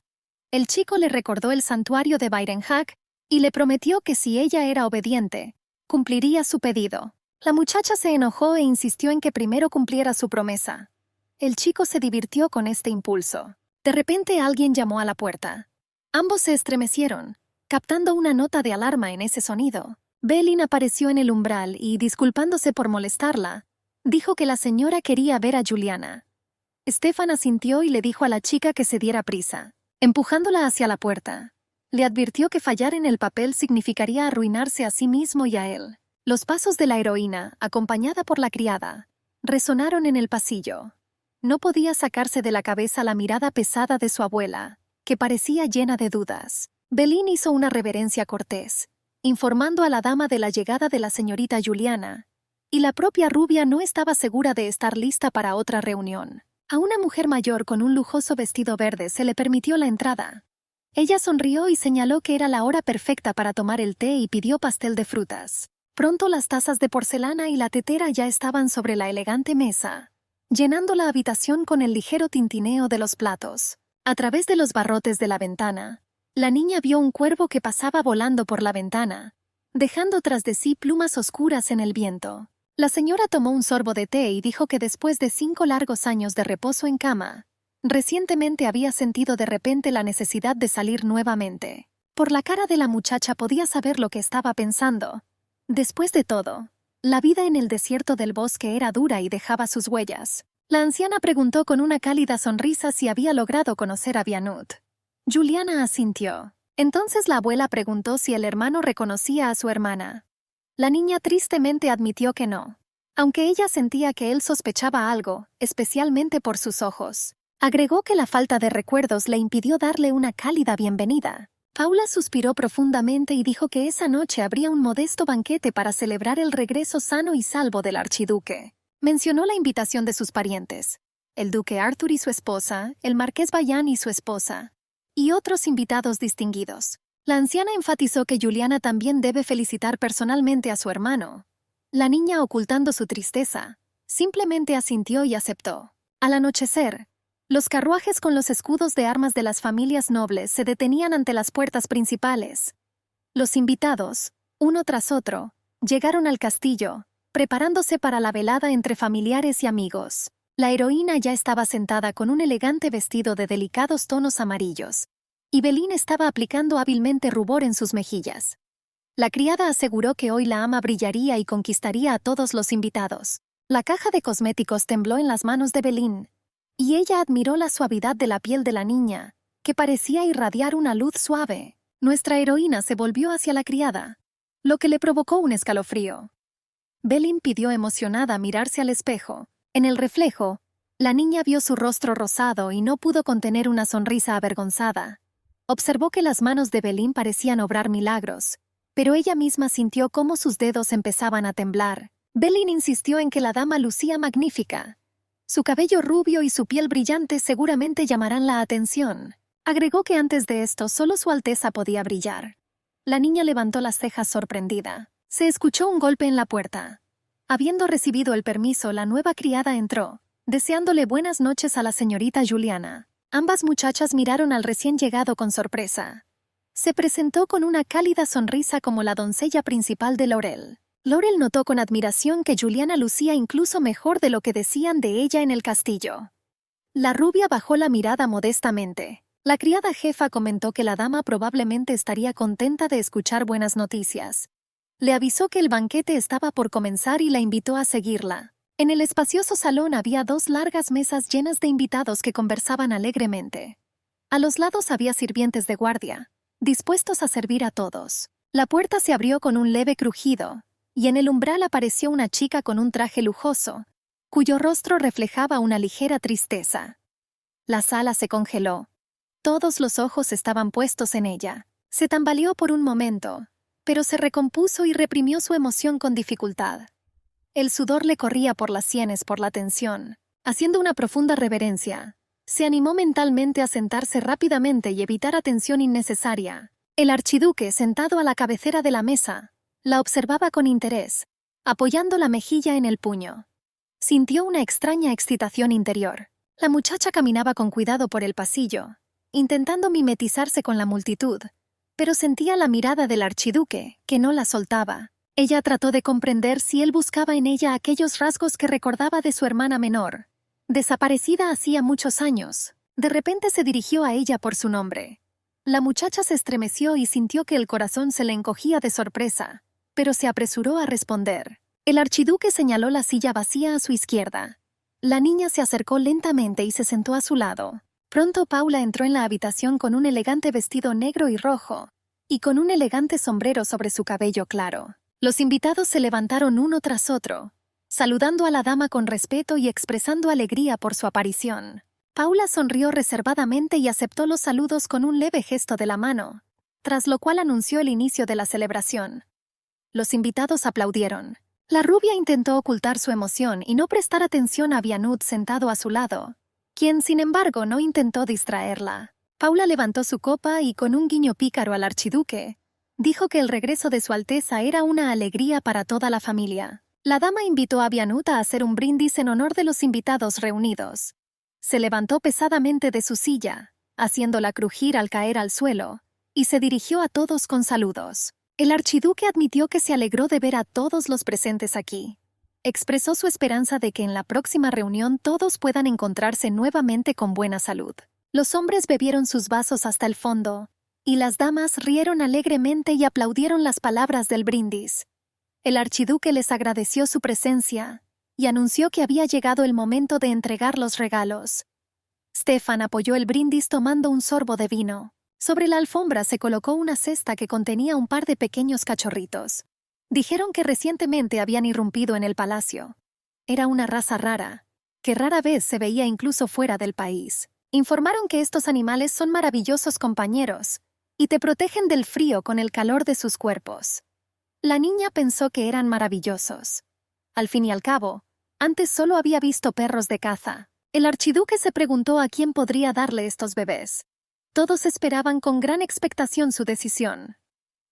El chico le recordó el santuario de Byrenhag y le prometió que si ella era obediente, cumpliría su pedido. La muchacha se enojó e insistió en que primero cumpliera su promesa. El chico se divirtió con este impulso. De repente alguien llamó a la puerta. Ambos se estremecieron, captando una nota de alarma en ese sonido. Belin apareció en el umbral y, disculpándose por molestarla, dijo que la señora quería ver a Juliana. Stefan asintió y le dijo a la chica que se diera prisa. Empujándola hacia la puerta, le advirtió que fallar en el papel significaría arruinarse a sí mismo y a él. Los pasos de la heroína, acompañada por la criada, resonaron en el pasillo. No podía sacarse de la cabeza la mirada pesada de su abuela, que parecía llena de dudas. Belin hizo una reverencia cortés, informando a la dama de la llegada de la señorita Juliana, y la propia rubia no estaba segura de estar lista para otra reunión. A una mujer mayor con un lujoso vestido verde se le permitió la entrada. Ella sonrió y señaló que era la hora perfecta para tomar el té y pidió pastel de frutas. Pronto las tazas de porcelana y la tetera ya estaban sobre la elegante mesa, llenando la habitación con el ligero tintineo de los platos. A través de los barrotes de la ventana, la niña vio un cuervo que pasaba volando por la ventana, dejando tras de sí plumas oscuras en el viento. La señora tomó un sorbo de té y dijo que después de 5 largos años de reposo en cama, recientemente había sentido de repente la necesidad de salir nuevamente. Por la cara de la muchacha podía saber lo que estaba pensando. Después de todo, la vida en el desierto del bosque era dura y dejaba sus huellas. La anciana preguntó con una cálida sonrisa si había logrado conocer a Vianut. Juliana asintió. Entonces la abuela preguntó si el hermano reconocía a su hermana. La niña tristemente admitió que no, aunque ella sentía que él sospechaba algo, especialmente por sus ojos. Agregó que la falta de recuerdos le impidió darle una cálida bienvenida. Paula suspiró profundamente y dijo que esa noche habría un modesto banquete para celebrar el regreso sano y salvo del archiduque. Mencionó la invitación de sus parientes, el duque Arthur y su esposa, el marqués Bayán y su esposa, y otros invitados distinguidos. La anciana enfatizó que Juliana también debe felicitar personalmente a su hermano. La niña, ocultando su tristeza, simplemente asintió y aceptó. Al anochecer, los carruajes con los escudos de armas de las familias nobles se detenían ante las puertas principales. Los invitados, uno tras otro, llegaron al castillo, preparándose para la velada entre familiares y amigos. La heroína ya estaba sentada con un elegante vestido de delicados tonos amarillos, y Belin estaba aplicando hábilmente rubor en sus mejillas. La criada aseguró que hoy la ama brillaría y conquistaría a todos los invitados. La caja de cosméticos tembló en las manos de Belin, y ella admiró la suavidad de la piel de la niña, que parecía irradiar una luz suave. Nuestra heroína se volvió hacia la criada, lo que le provocó un escalofrío. Belin pidió emocionada mirarse al espejo. En el reflejo, la niña vio su rostro rosado y no pudo contener una sonrisa avergonzada. Observó que las manos de Belin parecían obrar milagros, pero ella misma sintió cómo sus dedos empezaban a temblar. Belin insistió en que la dama lucía magnífica. Su cabello rubio y su piel brillante seguramente llamarán la atención. Agregó que antes de esto solo su Alteza podía brillar. La niña levantó las cejas sorprendida. Se escuchó un golpe en la puerta. Habiendo recibido el permiso, la nueva criada entró, deseándole buenas noches a la señorita Juliana. Ambas muchachas miraron al recién llegado con sorpresa. Se presentó con una cálida sonrisa como la doncella principal de Laurel. Laurel notó con admiración que Juliana lucía incluso mejor de lo que decían de ella en el castillo. La rubia bajó la mirada modestamente. La criada jefa comentó que la dama probablemente estaría contenta de escuchar buenas noticias. Le avisó que el banquete estaba por comenzar y la invitó a seguirla. En el espacioso salón había 2 largas mesas llenas de invitados que conversaban alegremente. A los lados había sirvientes de guardia, dispuestos a servir a todos. La puerta se abrió con un leve crujido, y en el umbral apareció una chica con un traje lujoso, cuyo rostro reflejaba una ligera tristeza. La sala se congeló. Todos los ojos estaban puestos en ella. Se tambaleó por un momento, pero se recompuso y reprimió su emoción con dificultad. El sudor le corría por las sienes por la tensión. Haciendo una profunda reverencia, se animó mentalmente a sentarse rápidamente y evitar atención innecesaria. El archiduque, sentado a la cabecera de la mesa, la observaba con interés, apoyando la mejilla en el puño. Sintió una extraña excitación interior. La muchacha caminaba con cuidado por el pasillo, intentando mimetizarse con la multitud, pero sentía la mirada del archiduque, que no la soltaba. Ella trató de comprender si él buscaba en ella aquellos rasgos que recordaba de su hermana menor, desaparecida hacía muchos años. De repente se dirigió a ella por su nombre. La muchacha se estremeció y sintió que el corazón se le encogía de sorpresa, pero se apresuró a responder. El archiduque señaló la silla vacía a su izquierda. La niña se acercó lentamente y se sentó a su lado. Pronto Paula entró en la habitación con un elegante vestido negro y rojo, y con un elegante sombrero sobre su cabello claro. Los invitados se levantaron uno tras otro, saludando a la dama con respeto y expresando alegría por su aparición. Paula sonrió reservadamente y aceptó los saludos con un leve gesto de la mano, tras lo cual anunció el inicio de la celebración. Los invitados aplaudieron. La rubia intentó ocultar su emoción y no prestar atención a Vianut sentado a su lado, quien, sin embargo, no intentó distraerla. Paula levantó su copa y, con un guiño pícaro al archiduque, dijo que el regreso de su Alteza era una alegría para toda la familia. La dama invitó a Vianut a hacer un brindis en honor de los invitados reunidos. Se levantó pesadamente de su silla, haciéndola crujir al caer al suelo, y se dirigió a todos con saludos. El archiduque admitió que se alegró de ver a todos los presentes aquí. Expresó su esperanza de que en la próxima reunión todos puedan encontrarse nuevamente con buena salud. Los hombres bebieron sus vasos hasta el fondo, y las damas rieron alegremente y aplaudieron las palabras del brindis. El archiduque les agradeció su presencia y anunció que había llegado el momento de entregar los regalos. Stefan apoyó el brindis tomando un sorbo de vino. Sobre la alfombra se colocó una cesta que contenía un par de pequeños cachorritos. Dijeron que recientemente habían irrumpido en el palacio. Era una raza rara, que rara vez se veía incluso fuera del país. Informaron que estos animales son maravillosos compañeros y te protegen del frío con el calor de sus cuerpos. La niña pensó que eran maravillosos. Al fin y al cabo, antes solo había visto perros de caza. El archiduque se preguntó a quién podría darle estos bebés. Todos esperaban con gran expectación su decisión.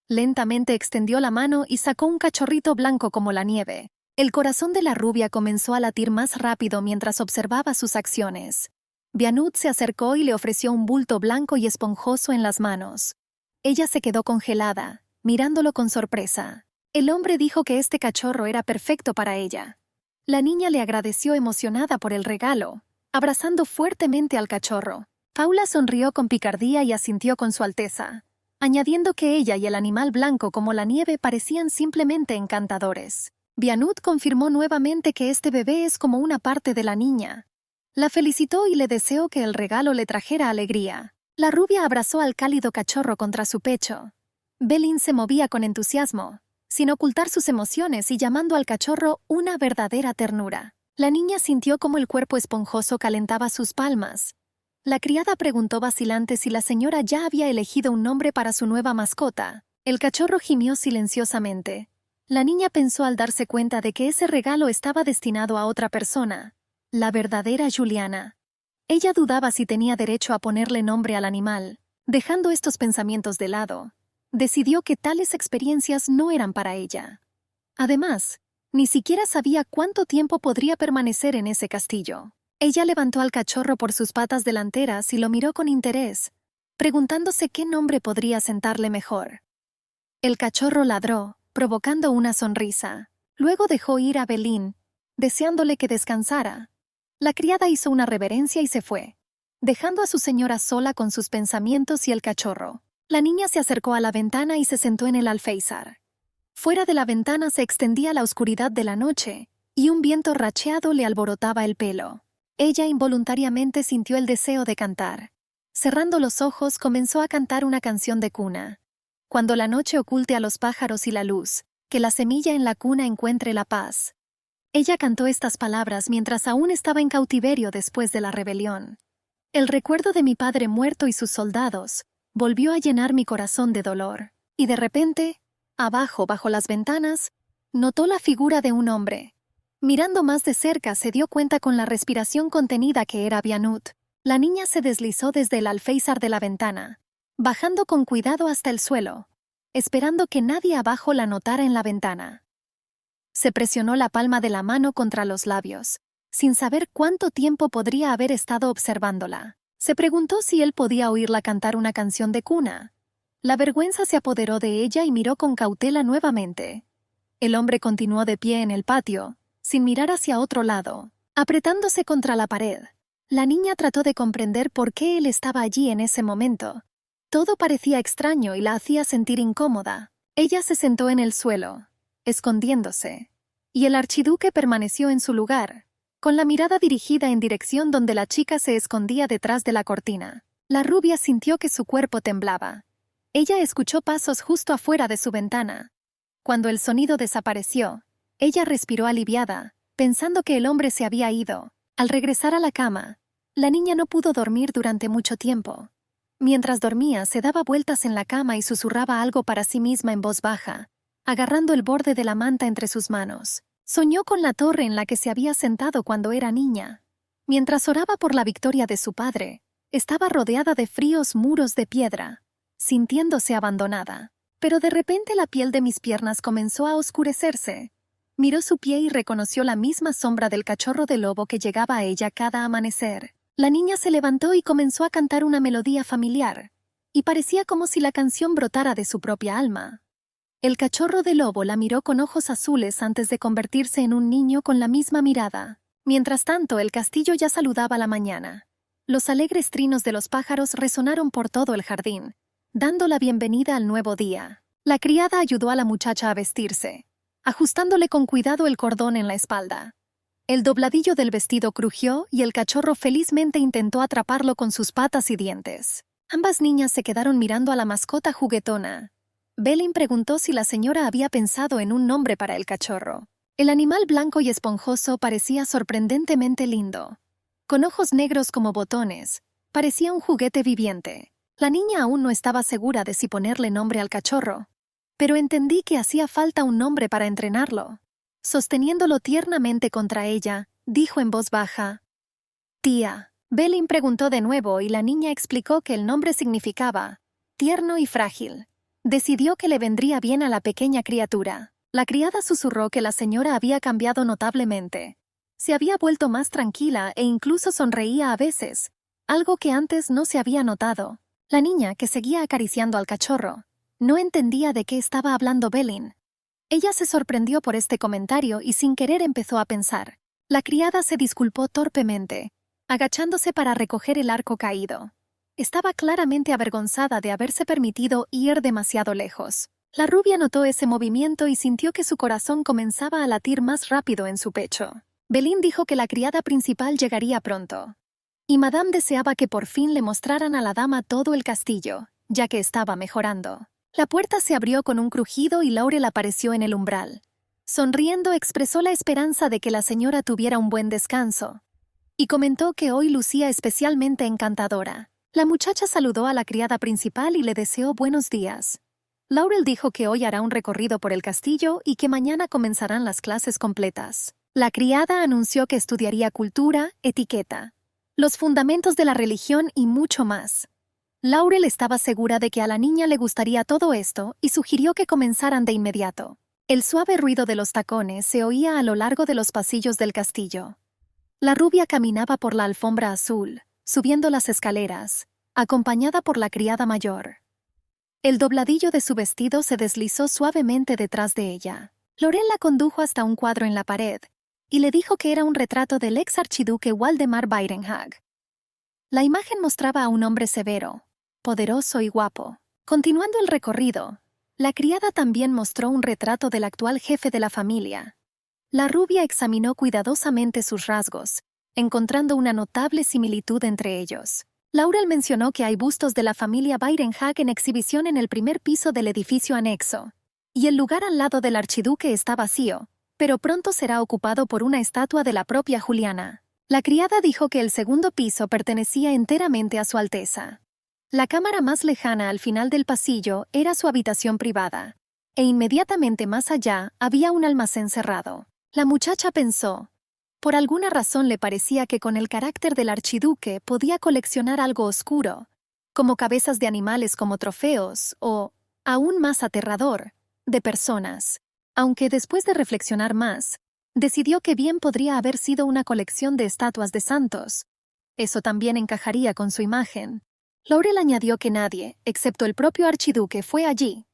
Lentamente extendió la mano y sacó un cachorrito blanco como la nieve. El corazón de la rubia comenzó a latir más rápido mientras observaba sus acciones. Vianut se acercó y le ofreció un bulto blanco y esponjoso en las manos. Ella se quedó congelada, mirándolo con sorpresa. El hombre dijo que este cachorro era perfecto para ella. La niña le agradeció emocionada por el regalo, abrazando fuertemente al cachorro. Paula sonrió con picardía y asintió con su alteza, añadiendo que ella y el animal blanco como la nieve parecían simplemente encantadores. Vianut confirmó nuevamente que este bebé es como una parte de la niña. La felicitó y le deseó que el regalo le trajera alegría. La rubia abrazó al cálido cachorro contra su pecho. Belin se movía con entusiasmo, sin ocultar sus emociones y llamando al cachorro una verdadera ternura. La niña sintió cómo el cuerpo esponjoso calentaba sus palmas. La criada preguntó vacilante si la señora ya había elegido un nombre para su nueva mascota. El cachorro gimió silenciosamente. La niña pensó al darse cuenta de que ese regalo estaba destinado a otra persona, la verdadera Juliana. Ella dudaba si tenía derecho a ponerle nombre al animal. Dejando estos pensamientos de lado, decidió que tales experiencias no eran para ella. Además, ni siquiera sabía cuánto tiempo podría permanecer en ese castillo. Ella levantó al cachorro por sus patas delanteras y lo miró con interés, preguntándose qué nombre podría sentarle mejor. El cachorro ladró, provocando una sonrisa. Luego dejó ir a Belin, deseándole que descansara. La criada hizo una reverencia y se fue, dejando a su señora sola con sus pensamientos y el cachorro. La niña se acercó a la ventana y se sentó en el alféizar. Fuera de la ventana se extendía la oscuridad de la noche, y un viento racheado le alborotaba el pelo. Ella involuntariamente sintió el deseo de cantar. Cerrando los ojos, comenzó a cantar una canción de cuna. Cuando la noche oculte a los pájaros y la luz, que la semilla en la cuna encuentre la paz. Ella cantó estas palabras mientras aún estaba en cautiverio después de la rebelión. El recuerdo de mi padre muerto y sus soldados volvió a llenar mi corazón de dolor. Y de repente, Abajo, bajo las ventanas, notó la figura de un hombre. Mirando más de cerca, se dio cuenta con la respiración contenida que era Bianut. La niña se deslizó desde el alféizar de la ventana, bajando con cuidado hasta el suelo, esperando que nadie abajo la notara en la ventana. Se presionó la palma de la mano contra los labios, sin saber cuánto tiempo podría haber estado observándola. Se preguntó si él podía oírla cantar una canción de cuna. La vergüenza se apoderó de ella y miró con cautela nuevamente. El hombre continuó de pie en el patio, sin mirar hacia otro lado, apretándose contra la pared. La niña trató de comprender por qué él estaba allí en ese momento. Todo parecía extraño y la hacía sentir incómoda. Ella se sentó en el suelo, escondiéndose, y el archiduque permaneció en su lugar, con la mirada dirigida en dirección donde la chica se escondía detrás de la cortina. La rubia sintió que su cuerpo temblaba. Ella escuchó pasos justo afuera de su ventana. Cuando el sonido desapareció, ella respiró aliviada, pensando que el hombre se había ido. Al regresar a la cama, la niña no pudo dormir durante mucho tiempo. Mientras dormía, se daba vueltas en la cama y susurraba algo para sí misma en voz baja, agarrando el borde de la manta entre sus manos. Soñó con la torre en la que se había sentado cuando era niña. Mientras oraba por la victoria de su padre, estaba rodeada de fríos muros de piedra, sintiéndose abandonada. Pero de repente la piel de mis piernas comenzó a oscurecerse. Miró su pie y reconoció la misma sombra del cachorro de lobo que llegaba a ella cada amanecer. La niña se levantó y comenzó a cantar una melodía familiar, y parecía como si la canción brotara de su propia alma. El cachorro de lobo la miró con ojos azules antes de convertirse en un niño con la misma mirada. Mientras tanto, el castillo ya saludaba la mañana. Los alegres trinos de los pájaros resonaron por todo el jardín, dando la bienvenida al nuevo día. La criada ayudó a la muchacha a vestirse, ajustándole con cuidado el cordón en la espalda. El dobladillo del vestido crujió y el cachorro felizmente intentó atraparlo con sus patas y dientes. Ambas niñas se quedaron mirando a la mascota juguetona. Belin preguntó si la señora había pensado en un nombre para el cachorro. El animal blanco y esponjoso parecía sorprendentemente lindo. Con ojos negros como botones, parecía un juguete viviente. La niña aún no estaba segura de si ponerle nombre al cachorro, pero entendí que hacía falta un nombre para entrenarlo. Sosteniéndolo tiernamente contra ella, dijo en voz baja: «Tía». Belin preguntó de nuevo y la niña explicó que el nombre significaba tierno y frágil. Decidió que le vendría bien a la pequeña criatura. La criada susurró que la señora había cambiado notablemente. Se había vuelto más tranquila e incluso sonreía a veces, algo que antes no se había notado. La niña, que seguía acariciando al cachorro, no entendía de qué estaba hablando Belin. Ella se sorprendió por este comentario y sin querer empezó a pensar. La criada se disculpó torpemente, agachándose para recoger el arco caído. Estaba claramente avergonzada de haberse permitido ir demasiado lejos. La rubia notó ese movimiento y sintió que su corazón comenzaba a latir más rápido en su pecho. Belin dijo que la criada principal llegaría pronto, y Madame deseaba que por fin le mostraran a la dama todo el castillo, ya que estaba mejorando. La puerta se abrió con un crujido y Laurel apareció en el umbral. Sonriendo, expresó la esperanza de que la señora tuviera un buen descanso, y comentó que hoy lucía especialmente encantadora. La muchacha saludó a la criada principal y le deseó buenos días. Laurel dijo que hoy hará un recorrido por el castillo y que mañana comenzarán las clases completas. La criada anunció que estudiaría cultura, etiqueta, los fundamentos de la religión y mucho más. Laurel estaba segura de que a la niña le gustaría todo esto y sugirió que comenzaran de inmediato. El suave ruido de los tacones se oía a lo largo de los pasillos del castillo. La rubia caminaba por la alfombra azul, subiendo las escaleras, acompañada por la criada mayor. El dobladillo de su vestido se deslizó suavemente detrás de ella. Laurel la condujo hasta un cuadro en la pared y le dijo que era un retrato del ex archiduque Waldemar Weidenhag. La imagen mostraba a un hombre severo, poderoso y guapo. Continuando el recorrido, la criada también mostró un retrato del actual jefe de la familia. La rubia examinó cuidadosamente sus rasgos, encontrando una notable similitud entre ellos. Laurel mencionó que hay bustos de la familia Weidenhag en exhibición en el primer piso del edificio anexo, y el lugar al lado del archiduque está vacío, pero pronto será ocupado por una estatua de la propia Juliana. La criada dijo que el segundo piso pertenecía enteramente a Su Alteza. La cámara más lejana al final del pasillo era su habitación privada, e inmediatamente más allá había un almacén cerrado. La muchacha pensó. Por alguna razón le parecía que con el carácter del archiduque podía coleccionar algo oscuro, como cabezas de animales como trofeos o, aún más aterrador, de personas. Aunque después de reflexionar más, decidió que bien podría haber sido una colección de estatuas de santos. Eso también encajaría con su imagen. Laurel añadió que nadie, excepto el propio archiduque, fue allí.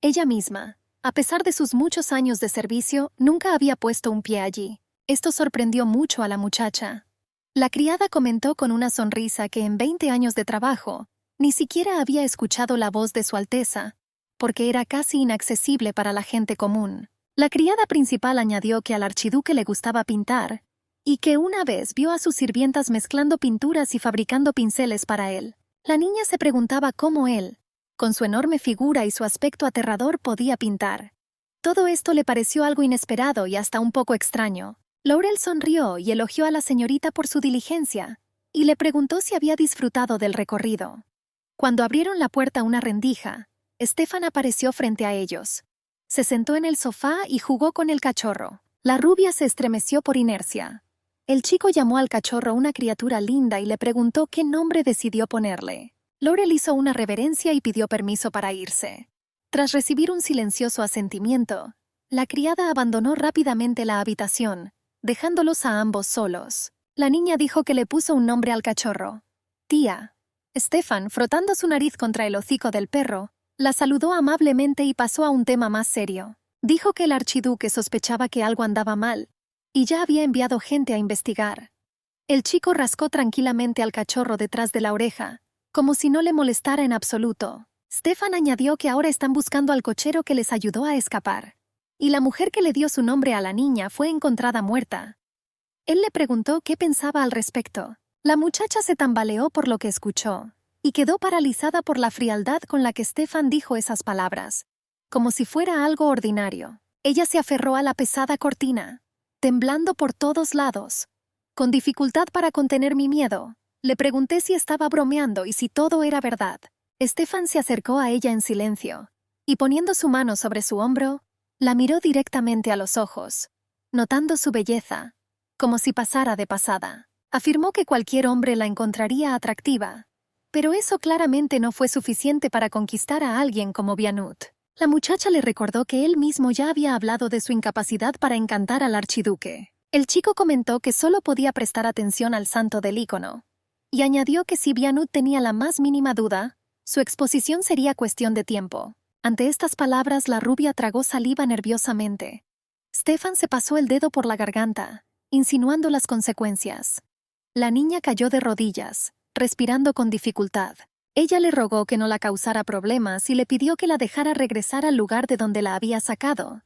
Ella misma, a pesar de sus muchos años de servicio, nunca había puesto un pie allí. Esto sorprendió mucho a la muchacha. La criada comentó con una sonrisa que en 20 años de trabajo, ni siquiera había escuchado la voz de Su Alteza, porque era casi inaccesible para la gente común. La criada principal añadió que al archiduque le gustaba pintar, y que una vez vio a sus sirvientas mezclando pinturas y fabricando pinceles para él. La niña se preguntaba cómo él, con su enorme figura y su aspecto aterrador, podía pintar. Todo esto le pareció algo inesperado y hasta un poco extraño. Laurel sonrió y elogió a la señorita por su diligencia, y le preguntó si había disfrutado del recorrido. Cuando abrieron la puerta a una rendija, Stefan apareció frente a ellos. Se sentó en el sofá y jugó con el cachorro. La rubia se estremeció por inercia. El chico llamó al cachorro una criatura linda y le preguntó qué nombre decidió ponerle. Laurel hizo una reverencia y pidió permiso para irse. Tras recibir un silencioso asentimiento, la criada abandonó rápidamente la habitación, dejándolos a ambos solos. La niña dijo que le puso un nombre al cachorro. Tía. Stefan, frotando su nariz contra el hocico del perro, la saludó amablemente y pasó a un tema más serio. Dijo que el archiduque sospechaba que algo andaba mal, y ya había enviado gente a investigar. El chico rascó tranquilamente al cachorro detrás de la oreja, como si no le molestara en absoluto. Stefan añadió que ahora están buscando al cochero que les ayudó a escapar, y la mujer que le dio su nombre a la niña fue encontrada muerta. Él le preguntó qué pensaba al respecto. La muchacha se tambaleó por lo que escuchó, y quedó paralizada por la frialdad con la que Stefan dijo esas palabras, como si fuera algo ordinario. Ella se aferró a la pesada cortina, temblando por todos lados. Con dificultad para contener mi miedo, le pregunté si estaba bromeando y si todo era verdad. Stefan se acercó a ella en silencio, y poniendo su mano sobre su hombro, la miró directamente a los ojos, notando su belleza, como si pasara de pasada. Afirmó que cualquier hombre la encontraría atractiva, pero eso claramente no fue suficiente para conquistar a alguien como Bianut. La muchacha le recordó que él mismo ya había hablado de su incapacidad para encantar al archiduque. El chico comentó que solo podía prestar atención al santo del ícono, y añadió que si Bianut tenía la más mínima duda, su exposición sería cuestión de tiempo. Ante estas palabras, la rubia tragó saliva nerviosamente. Stefan se pasó el dedo por la garganta, insinuando las consecuencias. La niña cayó de rodillas, respirando con dificultad. Ella le rogó que no la causara problemas y le pidió que la dejara regresar al lugar de donde la había sacado,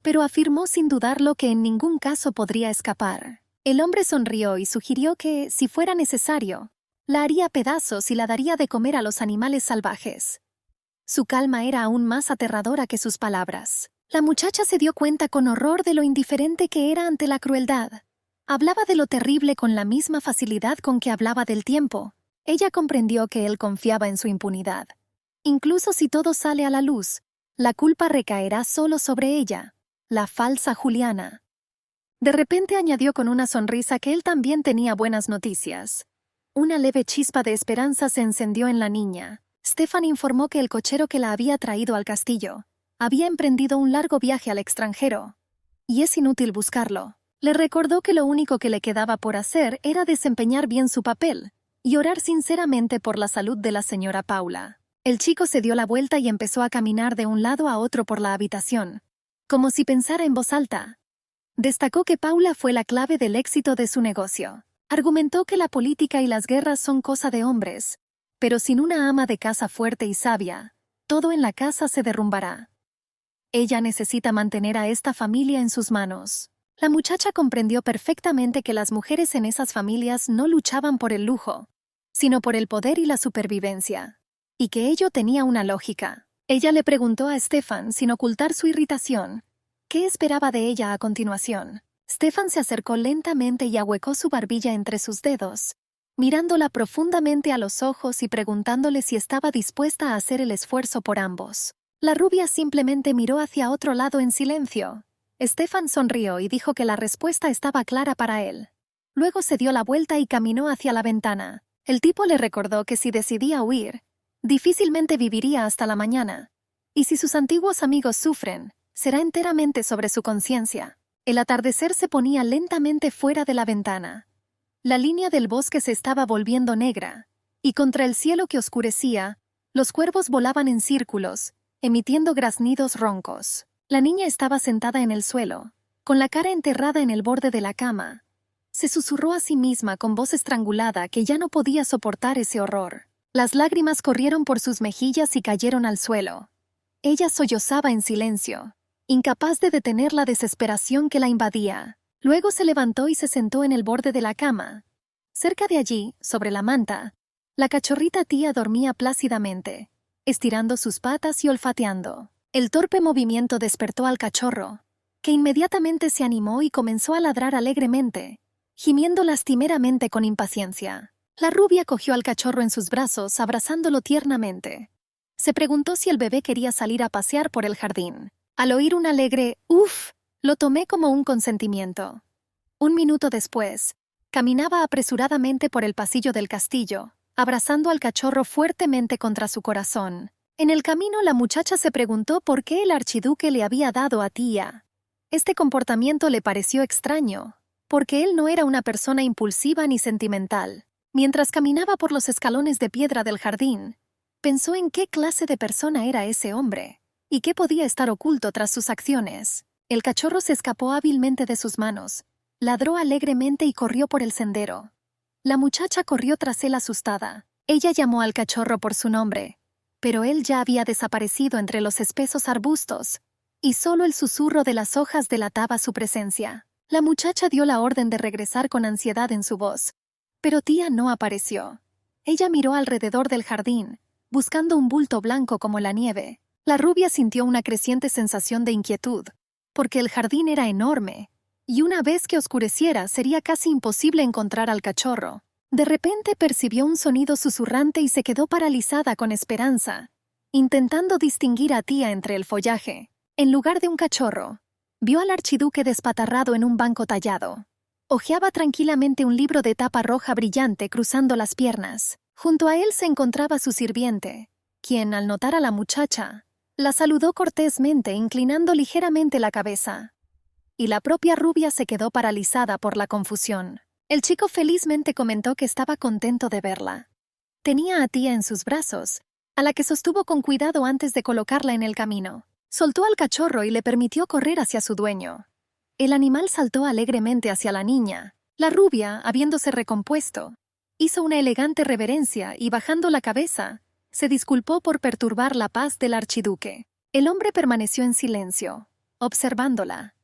pero afirmó sin dudarlo que en ningún caso podría escapar. El hombre sonrió y sugirió que, si fuera necesario, la haría pedazos y la daría de comer a los animales salvajes. Su calma era aún más aterradora que sus palabras. La muchacha se dio cuenta con horror de lo indiferente que era ante la crueldad. Hablaba de lo terrible con la misma facilidad con que hablaba del tiempo. Ella comprendió que él confiaba en su impunidad. Incluso si todo sale a la luz, la culpa recaerá solo sobre ella, la falsa Juliana. De repente añadió con una sonrisa que él también tenía buenas noticias. Una leve chispa de esperanza se encendió en la niña. Stefan informó que el cochero que la había traído al castillo había emprendido un largo viaje al extranjero, y es inútil buscarlo. Le recordó que lo único que le quedaba por hacer era desempeñar bien su papel y orar sinceramente por la salud de la señora Paula. El chico se dio la vuelta y empezó a caminar de un lado a otro por la habitación, como si pensara en voz alta. Destacó que Paula fue la clave del éxito de su negocio. Argumentó que la política y las guerras son cosa de hombres, pero sin una ama de casa fuerte y sabia, todo en la casa se derrumbará. Ella necesita mantener a esta familia en sus manos. La muchacha comprendió perfectamente que las mujeres en esas familias no luchaban por el lujo, sino por el poder y la supervivencia, y que ello tenía una lógica. Ella le preguntó a Stefan, sin ocultar su irritación, qué esperaba de ella a continuación. Stefan se acercó lentamente y ahuecó su barbilla entre sus dedos, mirándola profundamente a los ojos y preguntándole si estaba dispuesta a hacer el esfuerzo por ambos. La rubia simplemente miró hacia otro lado en silencio. Stefan sonrió y dijo que la respuesta estaba clara para él. Luego se dio la vuelta y caminó hacia la ventana. El tipo le recordó que si decidía huir, difícilmente viviría hasta la mañana. Y si sus antiguos amigos sufren, será enteramente sobre su conciencia. El atardecer se ponía lentamente fuera de la ventana. La línea del bosque se estaba volviendo negra, y contra el cielo que oscurecía, los cuervos volaban en círculos, emitiendo graznidos roncos. La niña estaba sentada en el suelo, con la cara enterrada en el borde de la cama. Se susurró a sí misma con voz estrangulada que ya no podía soportar ese horror. Las lágrimas corrieron por sus mejillas y cayeron al suelo. Ella sollozaba en silencio, incapaz de detener la desesperación que la invadía. Luego se levantó y se sentó en el borde de la cama. Cerca de allí, sobre la manta, la cachorrita tía dormía plácidamente, estirando sus patas y olfateando. El torpe movimiento despertó al cachorro, que inmediatamente se animó y comenzó a ladrar alegremente, gimiendo lastimeramente con impaciencia. La rubia cogió al cachorro en sus brazos, abrazándolo tiernamente. Se preguntó si el bebé quería salir a pasear por el jardín. Al oír un alegre «uf», lo tomé como un consentimiento. Un minuto después, caminaba apresuradamente por el pasillo del castillo, abrazando al cachorro fuertemente contra su corazón. En el camino la muchacha se preguntó por qué el archiduque le había dado a tía. Este comportamiento le pareció extraño, porque él no era una persona impulsiva ni sentimental. Mientras caminaba por los escalones de piedra del jardín, pensó en qué clase de persona era ese hombre, y qué podía estar oculto tras sus acciones. El cachorro se escapó hábilmente de sus manos, ladró alegremente y corrió por el sendero. La muchacha corrió tras él asustada. Ella llamó al cachorro por su nombre, pero él ya había desaparecido entre los espesos arbustos, y solo el susurro de las hojas delataba su presencia. La muchacha dio la orden de regresar con ansiedad en su voz, pero tía no apareció. Ella miró alrededor del jardín, buscando un bulto blanco como la nieve. La rubia sintió una creciente sensación de inquietud, porque el jardín era enorme, y una vez que oscureciera sería casi imposible encontrar al cachorro. De repente percibió un sonido susurrante y se quedó paralizada con esperanza, intentando distinguir a tía entre el follaje. En lugar de un cachorro, vio al archiduque despatarrado en un banco tallado. Hojeaba tranquilamente un libro de tapa roja brillante cruzando las piernas. Junto a él se encontraba su sirviente, quien, al notar a la muchacha, la saludó cortésmente inclinando ligeramente la cabeza. Y la propia rubia se quedó paralizada por la confusión. El chico felizmente comentó que estaba contento de verla. Tenía a tía en sus brazos, a la que sostuvo con cuidado antes de colocarla en el camino. Soltó al cachorro y le permitió correr hacia su dueño. El animal saltó alegremente hacia la niña. La rubia, habiéndose recompuesto, hizo una elegante reverencia y, bajando la cabeza, se disculpó por perturbar la paz del archiduque. El hombre permaneció en silencio, observándola.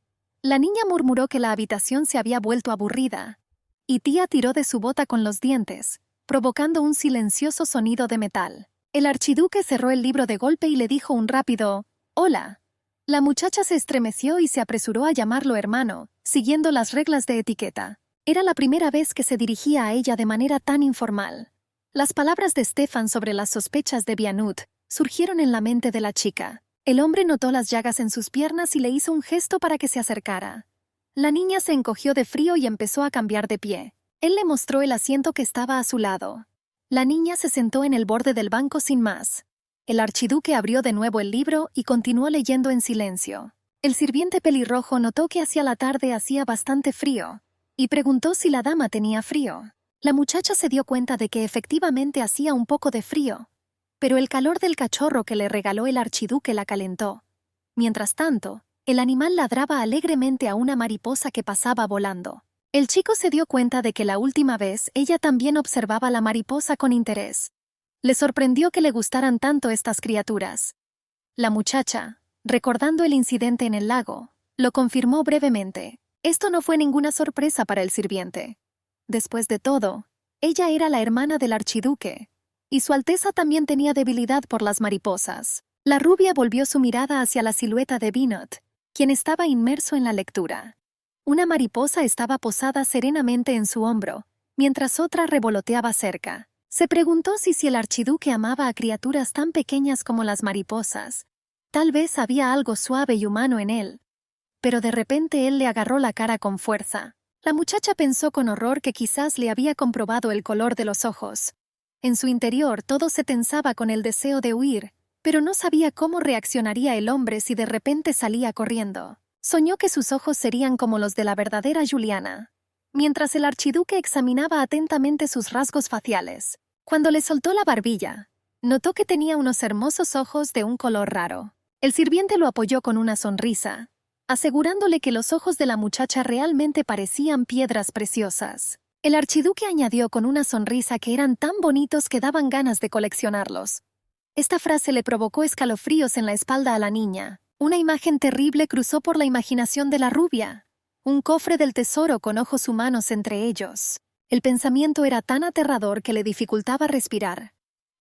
La niña murmuró que la habitación se había vuelto aburrida, y tía tiró de su bota con los dientes, provocando un silencioso sonido de metal. El archiduque cerró el libro de golpe y le dijo un rápido «Hola». La muchacha se estremeció y se apresuró a llamarlo hermano, siguiendo las reglas de etiqueta. Era la primera vez que se dirigía a ella de manera tan informal. Las palabras de Stefan sobre las sospechas de Bianut surgieron en la mente de la chica. El hombre notó las llagas en sus piernas y le hizo un gesto para que se acercara. La niña se encogió de frío y empezó a cambiar de pie. Él le mostró el asiento que estaba a su lado. La niña se sentó en el borde del banco sin más. El archiduque abrió de nuevo el libro y continuó leyendo en silencio. El sirviente pelirrojo notó que hacia la tarde hacía bastante frío, y preguntó si la dama tenía frío. La muchacha se dio cuenta de que efectivamente hacía un poco de frío, pero el calor del cachorro que le regaló el archiduque la calentó. Mientras tanto, el animal ladraba alegremente a una mariposa que pasaba volando. El chico se dio cuenta de que la última vez ella también observaba la mariposa con interés. Le sorprendió que le gustaran tanto estas criaturas. La muchacha, recordando el incidente en el lago, lo confirmó brevemente. Esto no fue ninguna sorpresa para el sirviente. Después de todo, ella era la hermana del archiduque, y Su Alteza también tenía debilidad por las mariposas. La rubia volvió su mirada hacia la silueta de Binot, quien estaba inmerso en la lectura. Una mariposa estaba posada serenamente en su hombro, mientras otra revoloteaba cerca. Se preguntó si el archiduque amaba a criaturas tan pequeñas como las mariposas, Tal vez había algo suave y humano en él. Pero de repente él le agarró la cara con fuerza. La muchacha pensó con horror que quizás le había comprobado el color de los ojos. En su interior todo se tensaba con el deseo de huir, pero no sabía cómo reaccionaría el hombre si de repente salía corriendo. Soñó que sus ojos serían como los de la verdadera Juliana. Mientras el archiduque examinaba atentamente sus rasgos faciales, cuando le soltó la barbilla, notó que tenía unos hermosos ojos de un color raro. El sirviente lo apoyó con una sonrisa, asegurándole que los ojos de la muchacha realmente parecían piedras preciosas. El archiduque añadió con una sonrisa que eran tan bonitos que daban ganas de coleccionarlos. Esta frase le provocó escalofríos en la espalda a la niña. Una imagen terrible cruzó por la imaginación de la rubia. Un cofre del tesoro con ojos humanos entre ellos. El pensamiento era tan aterrador que le dificultaba respirar.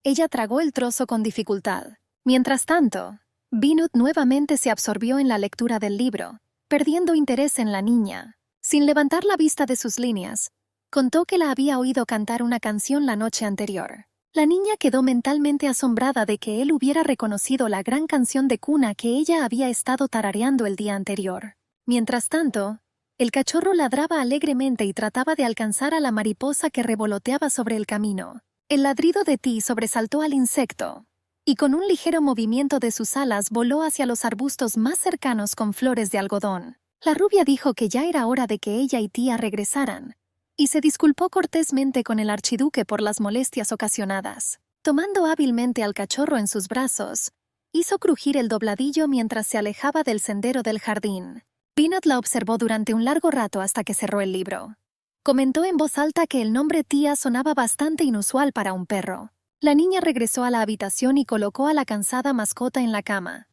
Ella tragó el trozo con dificultad. Mientras tanto, Binut nuevamente se absorbió en la lectura del libro, perdiendo interés en la niña. Sin levantar la vista de sus líneas, contó que la había oído cantar una canción la noche anterior. La niña quedó mentalmente asombrada de que él hubiera reconocido la gran canción de cuna que ella había estado tarareando el día anterior. Mientras tanto, el cachorro ladraba alegremente y trataba de alcanzar a la mariposa que revoloteaba sobre el camino. El ladrido de Ti sobresaltó al insecto, y con un ligero movimiento de sus alas voló hacia los arbustos más cercanos con flores de algodón. La rubia dijo que ya era hora de que ella y Tía regresaran, y se disculpó cortésmente con el archiduque por las molestias ocasionadas. Tomando hábilmente al cachorro en sus brazos, hizo crujir el dobladillo mientras se alejaba del sendero del jardín. Binut la observó durante un largo rato hasta que cerró el libro. Comentó en voz alta que el nombre Tía sonaba bastante inusual para un perro. La niña regresó a la habitación y colocó a la cansada mascota en la cama.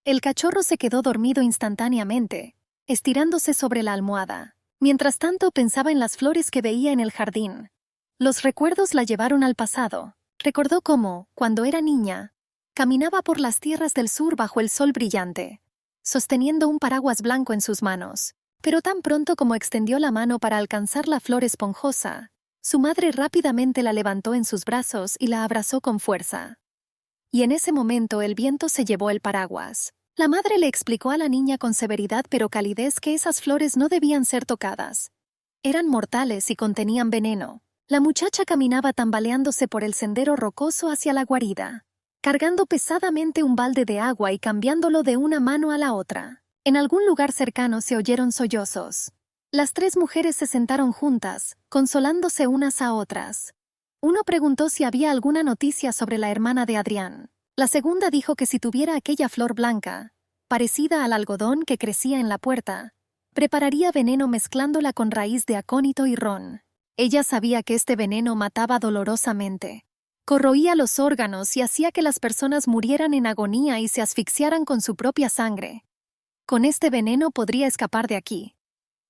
El cachorro se quedó dormido instantáneamente, estirándose sobre la almohada. Mientras tanto pensaba en las flores que veía en el jardín. Los recuerdos la llevaron al pasado. Recordó cómo, cuando era niña, caminaba por las tierras del sur bajo el sol brillante, sosteniendo un paraguas blanco en sus manos. Pero tan pronto como extendió la mano para alcanzar la flor esponjosa, su madre rápidamente la levantó en sus brazos y la abrazó con fuerza. Y en ese momento el viento se llevó el paraguas. La madre le explicó a la niña con severidad pero calidez que esas flores no debían ser tocadas. Eran mortales y contenían veneno. La muchacha caminaba tambaleándose por el sendero rocoso hacia la guarida, cargando pesadamente un balde de agua y cambiándolo de una mano a la otra. En algún lugar cercano se oyeron sollozos. Las tres mujeres se sentaron juntas, consolándose unas a otras. Uno preguntó si había alguna noticia sobre la hermana de Adrián. La segunda dijo que si tuviera aquella flor blanca, parecida al algodón que crecía en la puerta, prepararía veneno mezclándola con raíz de acónito y ron. Ella sabía que este veneno mataba dolorosamente. Corroía los órganos y hacía que las personas murieran en agonía y se asfixiaran con su propia sangre. Con este veneno podría escapar de aquí.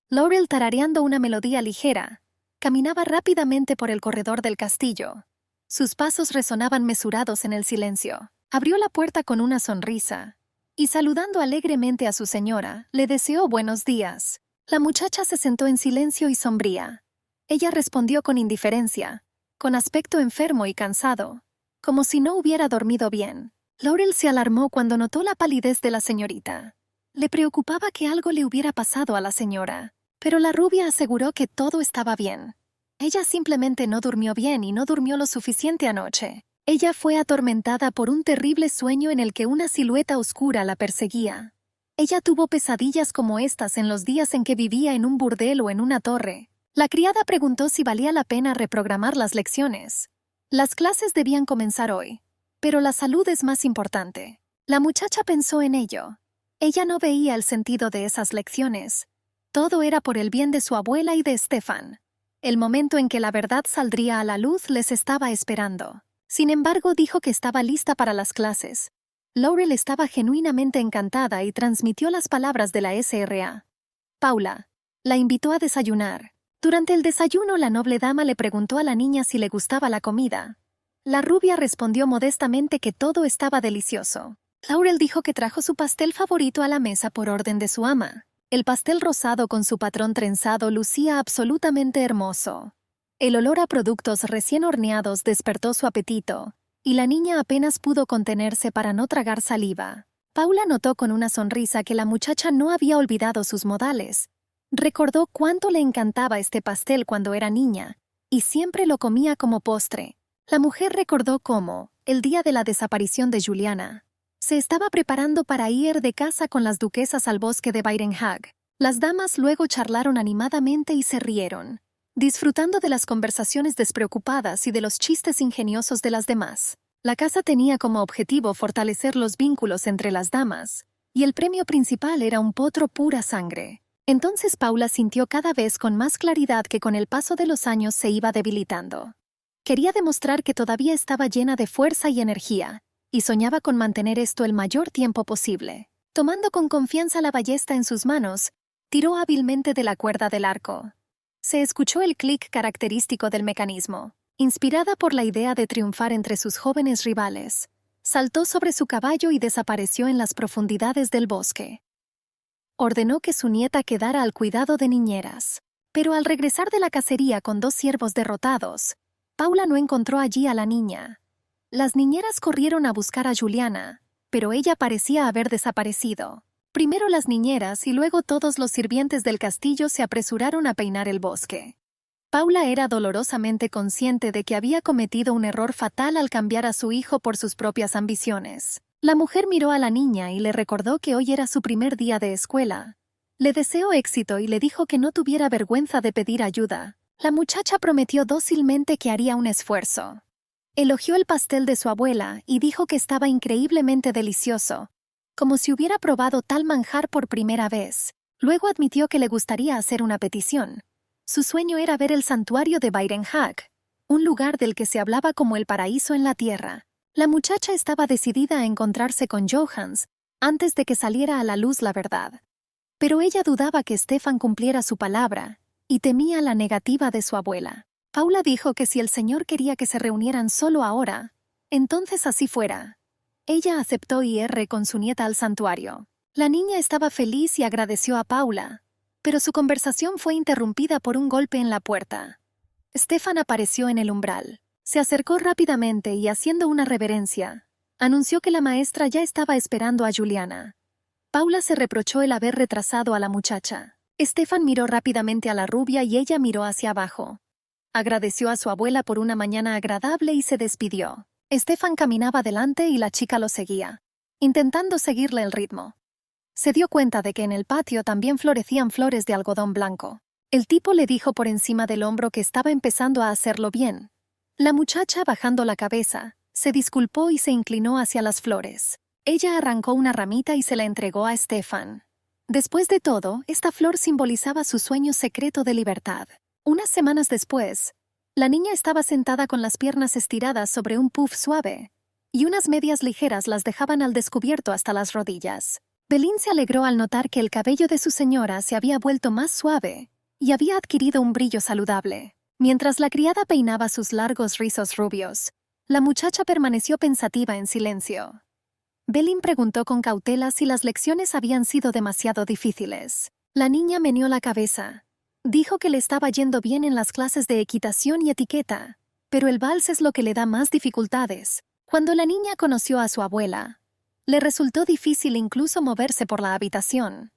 Laurel, tarareando una melodía ligera, caminaba rápidamente por el corredor del castillo. Sus pasos resonaban mesurados en el silencio. Abrió la puerta con una sonrisa, y saludando alegremente a su señora, le deseó buenos días. La muchacha se sentó en silencio y sombría. Ella respondió con indiferencia, con aspecto enfermo y cansado, como si no hubiera dormido bien. Laurel se alarmó cuando notó la palidez de la señorita. Le preocupaba que algo le hubiera pasado a la señora, pero la rubia aseguró que todo estaba bien. Ella simplemente no durmió bien y no durmió lo suficiente anoche. Ella fue atormentada por un terrible sueño en el que una silueta oscura la perseguía. Ella tuvo pesadillas como estas en los días en que vivía en un burdel o en una torre. La criada preguntó si valía la pena reprogramar las lecciones. Las clases debían comenzar hoy, pero la salud es más importante. La muchacha pensó en ello. Ella no veía el sentido de esas lecciones. Todo era por el bien de su abuela y de Stefan. El momento en que la verdad saldría a la luz les estaba esperando. Sin embargo, dijo que estaba lista para las clases. Laurel estaba genuinamente encantada y transmitió las palabras de la SRA. Paula la invitó a desayunar. Durante el desayuno, la noble dama le preguntó a la niña si le gustaba la comida. La rubia respondió modestamente que todo estaba delicioso. Laurel dijo que trajo su pastel favorito a la mesa por orden de su ama. El pastel rosado con su patrón trenzado lucía absolutamente hermoso. El olor a productos recién horneados despertó su apetito, y la niña apenas pudo contenerse para no tragar saliva. Paula notó con una sonrisa que la muchacha no había olvidado sus modales. Recordó cuánto le encantaba este pastel cuando era niña, y siempre lo comía como postre. La mujer recordó cómo, el día de la desaparición de Juliana, se estaba preparando para ir de casa con las duquesas al bosque de Byrenhag. Las damas luego charlaron animadamente y se rieron, disfrutando de las conversaciones despreocupadas y de los chistes ingeniosos de las demás. La casa tenía como objetivo fortalecer los vínculos entre las damas, y el premio principal era un potro pura sangre. Entonces Paula sintió cada vez con más claridad que con el paso de los años se iba debilitando. Quería demostrar que todavía estaba llena de fuerza y energía, y soñaba con mantener esto el mayor tiempo posible. Tomando con confianza la ballesta en sus manos, tiró hábilmente de la cuerda del arco. Se escuchó el clic característico del mecanismo. Inspirada por la idea de triunfar entre sus jóvenes rivales, saltó sobre su caballo y desapareció en las profundidades del bosque. Ordenó que su nieta quedara al cuidado de niñeras. Pero al regresar de la cacería con 2 ciervos derrotados, Paula no encontró allí a la niña. Las niñeras corrieron a buscar a Juliana, pero ella parecía haber desaparecido. Primero las niñeras y luego todos los sirvientes del castillo se apresuraron a peinar el bosque. Paula era dolorosamente consciente de que había cometido un error fatal al cambiar a su hijo por sus propias ambiciones. La mujer miró a la niña y le recordó que hoy era su primer día de escuela. Le deseó éxito y le dijo que no tuviera vergüenza de pedir ayuda. La muchacha prometió dócilmente que haría un esfuerzo. Elogió el pastel de su abuela y dijo que estaba increíblemente delicioso, como si hubiera probado tal manjar por primera vez. Luego admitió que le gustaría hacer una petición. Su sueño era ver el santuario de Byrenhag, un lugar del que se hablaba como el paraíso en la tierra. La muchacha estaba decidida a encontrarse con Johans antes de que saliera a la luz la verdad. Pero ella dudaba que Stefan cumpliera su palabra y temía la negativa de su abuela. Paula dijo que si el señor quería que se reunieran solo ahora, entonces así fuera. Ella aceptó ir con su nieta al santuario. La niña estaba feliz y agradeció a Paula, pero su conversación fue interrumpida por un golpe en la puerta. Stefan apareció en el umbral. Se acercó rápidamente y, haciendo una reverencia, anunció que la maestra ya estaba esperando a Juliana. Paula se reprochó el haber retrasado a la muchacha. Stefan miró rápidamente a la rubia y ella miró hacia abajo. Agradeció a su abuela por una mañana agradable y se despidió. Stefan caminaba delante y la chica lo seguía, intentando seguirle el ritmo. Se dio cuenta de que en el patio también florecían flores de algodón blanco. El tipo le dijo por encima del hombro que estaba empezando a hacerlo bien. La muchacha, bajando la cabeza, se disculpó y se inclinó hacia las flores. Ella arrancó una ramita y se la entregó a Stefan. Después de todo, esta flor simbolizaba su sueño secreto de libertad. Unas semanas después, la niña estaba sentada con las piernas estiradas sobre un puff suave, y unas medias ligeras las dejaban al descubierto hasta las rodillas. Belín se alegró al notar que el cabello de su señora se había vuelto más suave y había adquirido un brillo saludable. Mientras la criada peinaba sus largos rizos rubios, la muchacha permaneció pensativa en silencio. Belín preguntó con cautela si las lecciones habían sido demasiado difíciles. La niña meneó la cabeza. Dijo que le estaba yendo bien en las clases de equitación y etiqueta, pero el vals es lo que le da más dificultades. Cuando la niña conoció a su abuela, le resultó difícil incluso moverse por la habitación.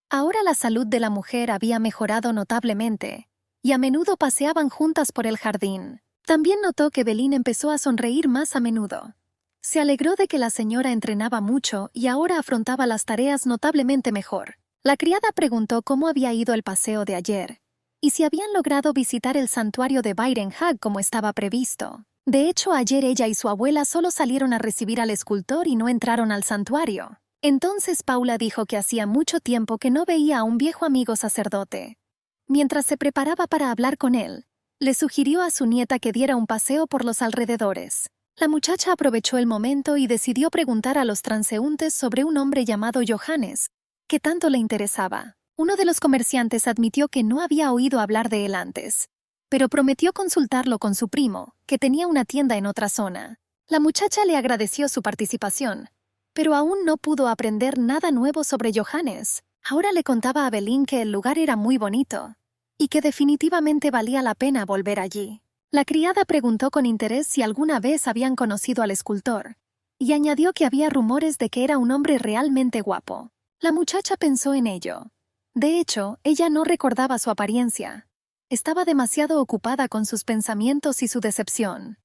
Ahora la salud de la mujer había mejorado notablemente, y a menudo paseaban juntas por el jardín. También notó que Belín empezó a sonreír más a menudo. Se alegró de que la señora entrenaba mucho y ahora afrontaba las tareas notablemente mejor. La criada preguntó cómo había ido el paseo de ayer, y si habían logrado visitar el santuario de Byrenhag como estaba previsto. De hecho, ayer ella y su abuela solo salieron a recibir al escultor y no entraron al santuario. Entonces Paula dijo que hacía mucho tiempo que no veía a un viejo amigo sacerdote. Mientras se preparaba para hablar con él, le sugirió a su nieta que diera un paseo por los alrededores. La muchacha aprovechó el momento y decidió preguntar a los transeúntes sobre un hombre llamado Johannes, que tanto le interesaba. Uno de los comerciantes admitió que no había oído hablar de él antes, pero prometió consultarlo con su primo, que tenía una tienda en otra zona. La muchacha le agradeció su participación, pero aún no pudo aprender nada nuevo sobre Johannes. Ahora le contaba a Belín que el lugar era muy bonito, y que definitivamente valía la pena volver allí. La criada preguntó con interés si alguna vez habían conocido al escultor. y añadió que había rumores de que era un hombre realmente guapo. La muchacha pensó en ello. De hecho, ella no recordaba su apariencia. Estaba demasiado ocupada con sus pensamientos y su decepción.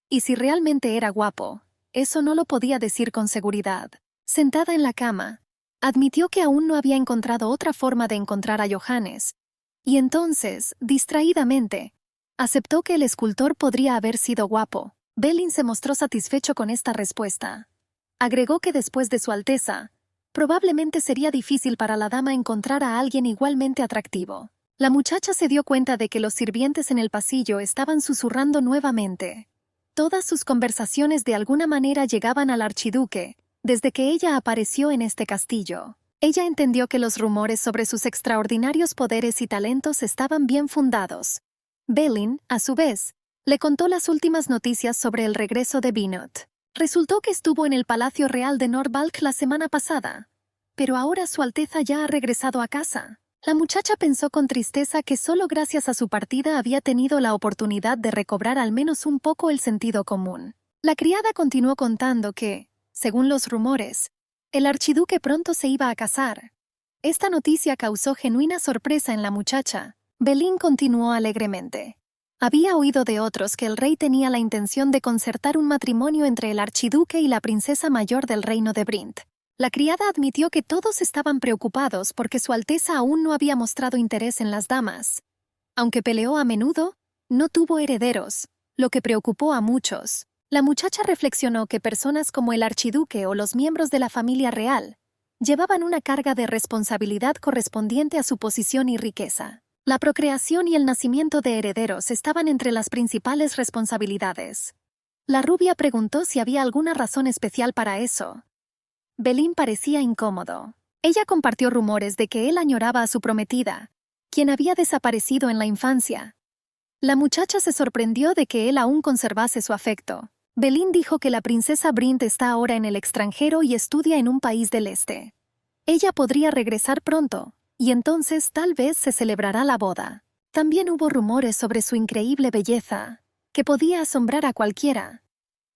Y si realmente era guapo, eso no lo podía decir con seguridad. Sentada en la cama, admitió que aún no había encontrado otra forma de encontrar a Johannes, y entonces, distraídamente, aceptó que el escultor podría haber sido guapo. Belin se mostró satisfecho con esta respuesta. Agregó que después de Su Alteza, probablemente sería difícil para la dama encontrar a alguien igualmente atractivo. La muchacha se dio cuenta de que los sirvientes en el pasillo estaban susurrando nuevamente. Todas sus conversaciones de alguna manera llegaban al archiduque, desde que ella apareció en este castillo. Ella entendió que los rumores sobre sus extraordinarios poderes y talentos estaban bien fundados. Belin, a su vez, le contó las últimas noticias sobre el regreso de Binot. Resultó que estuvo en el Palacio Real de Nordvalk la semana pasada, pero ahora Su Alteza ya ha regresado a casa. La muchacha pensó con tristeza que solo gracias a su partida había tenido la oportunidad de recobrar al menos un poco el sentido común. La criada continuó contando que, según los rumores, el archiduque pronto se iba a casar. Esta noticia causó genuina sorpresa en la muchacha. Belin continuó alegremente. Había oído de otros que el rey tenía la intención de concertar un matrimonio entre el archiduque y la princesa mayor del reino de Brint. La criada admitió que todos estaban preocupados porque Su Alteza aún no había mostrado interés en las damas. Aunque peleó a menudo, no tuvo herederos, lo que preocupó a muchos. La muchacha reflexionó que personas como el archiduque o los miembros de la familia real llevaban una carga de responsabilidad correspondiente a su posición y riqueza. La procreación y el nacimiento de herederos estaban entre las principales responsabilidades. La rubia preguntó si había alguna razón especial para eso. Belin parecía incómodo. Ella compartió rumores de que él añoraba a su prometida, quien había desaparecido en la infancia. La muchacha se sorprendió de que él aún conservase su afecto. Belin dijo que la princesa Brint está ahora en el extranjero y estudia en un país del este. Ella podría regresar pronto, y entonces tal vez se celebrará la boda. También hubo rumores sobre su increíble belleza, que podía asombrar a cualquiera.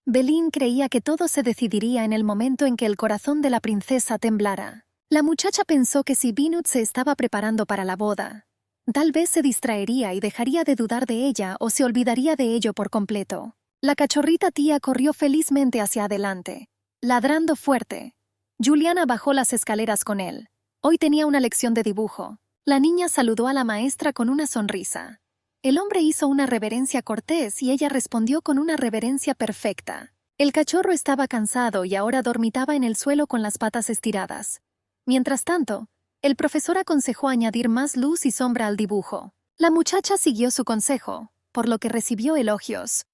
Belin creía que todo se decidiría en el momento en que el corazón de la princesa temblara. La muchacha pensó que si Binut se estaba preparando para la boda, tal vez se distraería y dejaría de dudar de ella o se olvidaría de ello por completo. La cachorrita tía corrió felizmente hacia adelante, ladrando fuerte. Juliana bajó las escaleras con él. Hoy tenía una lección de dibujo. La niña saludó a la maestra con una sonrisa. El hombre hizo una reverencia cortés y ella respondió con una reverencia perfecta. El cachorro estaba cansado y ahora dormitaba en el suelo con las patas estiradas. Mientras tanto, el profesor aconsejó añadir más luz y sombra al dibujo. La muchacha siguió su consejo, por lo que recibió elogios.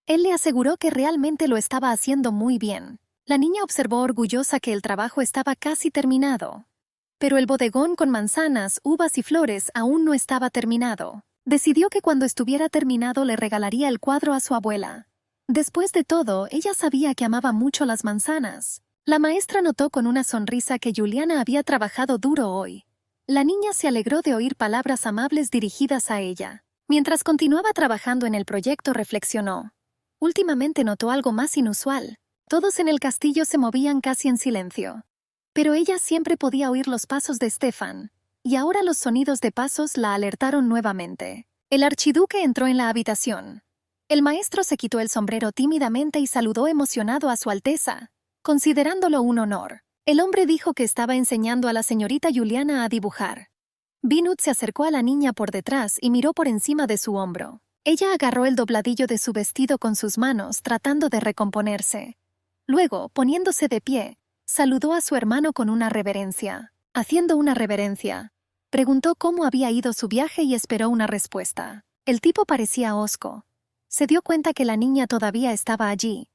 Él le aseguró que realmente lo estaba haciendo muy bien. La niña observó orgullosa que el trabajo estaba casi terminado. Pero el bodegón con manzanas, uvas y flores aún no estaba terminado. Decidió que cuando estuviera terminado le regalaría el cuadro a su abuela. Después de todo, ella sabía que amaba mucho las manzanas. La maestra notó con una sonrisa que Juliana había trabajado duro hoy. La niña se alegró de oír palabras amables dirigidas a ella. Mientras continuaba trabajando en el proyecto, reflexionó. Últimamente notó algo más inusual. Todos en el castillo se movían casi en silencio. Pero ella siempre podía oír los pasos de Stefan, y ahora los sonidos de pasos la alertaron nuevamente. El archiduque entró en la habitación. El maestro se quitó el sombrero tímidamente y saludó emocionado a Su Alteza, considerándolo un honor. El hombre dijo que estaba enseñando a la señorita Juliana a dibujar. Binut se acercó a la niña por detrás y miró por encima de su hombro. Ella agarró el dobladillo de su vestido con sus manos, tratando de recomponerse. Luego, poniéndose de pie, saludó a su hermano con una reverencia. Haciendo una reverencia, preguntó cómo había ido su viaje y esperó una respuesta. El tipo parecía hosco. Se dio cuenta que la niña todavía estaba allí.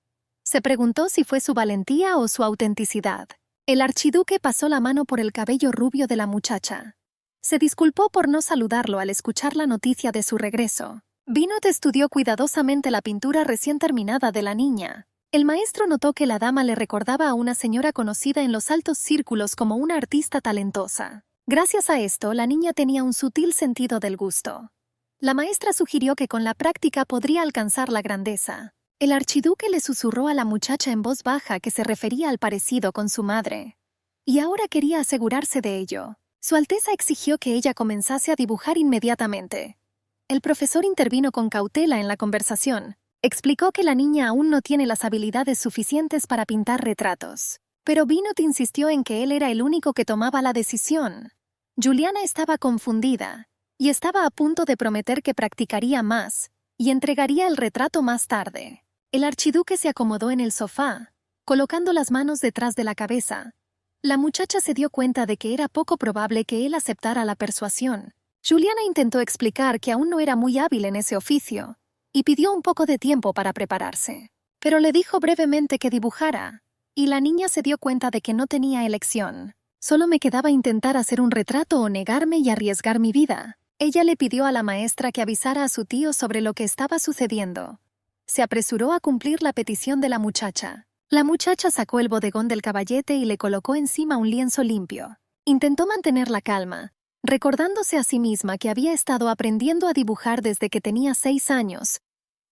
Se preguntó si fue su valentía o su autenticidad. El archiduque pasó la mano por el cabello rubio de la muchacha. Se disculpó por no saludarlo al escuchar la noticia de su regreso. Binot estudió cuidadosamente la pintura recién terminada de la niña. El maestro notó que la dama le recordaba a una señora conocida en los altos círculos como una artista talentosa. Gracias a esto, la niña tenía un sutil sentido del gusto. La maestra sugirió que con la práctica podría alcanzar la grandeza. El archiduque le susurró a la muchacha en voz baja que se refería al parecido con su madre. Y ahora quería asegurarse de ello. Su Alteza exigió que ella comenzase a dibujar inmediatamente. El profesor intervino con cautela en la conversación. Explicó que la niña aún no tiene las habilidades suficientes para pintar retratos. Pero Binut insistió en que él era el único que tomaba la decisión. Juliana estaba confundida y estaba a punto de prometer que practicaría más y entregaría el retrato más tarde. El archiduque se acomodó en el sofá, colocando las manos detrás de la cabeza. La muchacha se dio cuenta de que era poco probable que él aceptara la persuasión. Juliana intentó explicar que aún no era muy hábil en ese oficio y pidió un poco de tiempo para prepararse. Pero le dijo brevemente que dibujara, y la niña se dio cuenta de que no tenía elección. Solo me quedaba intentar hacer un retrato o negarme y arriesgar mi vida. Ella le pidió a la maestra que avisara a su tío sobre lo que estaba sucediendo. Se apresuró a cumplir la petición de la muchacha. La muchacha sacó el bodegón del caballete y le colocó encima un lienzo limpio. Intentó mantener la calma, recordándose a sí misma que había estado aprendiendo a dibujar desde que tenía 6 años.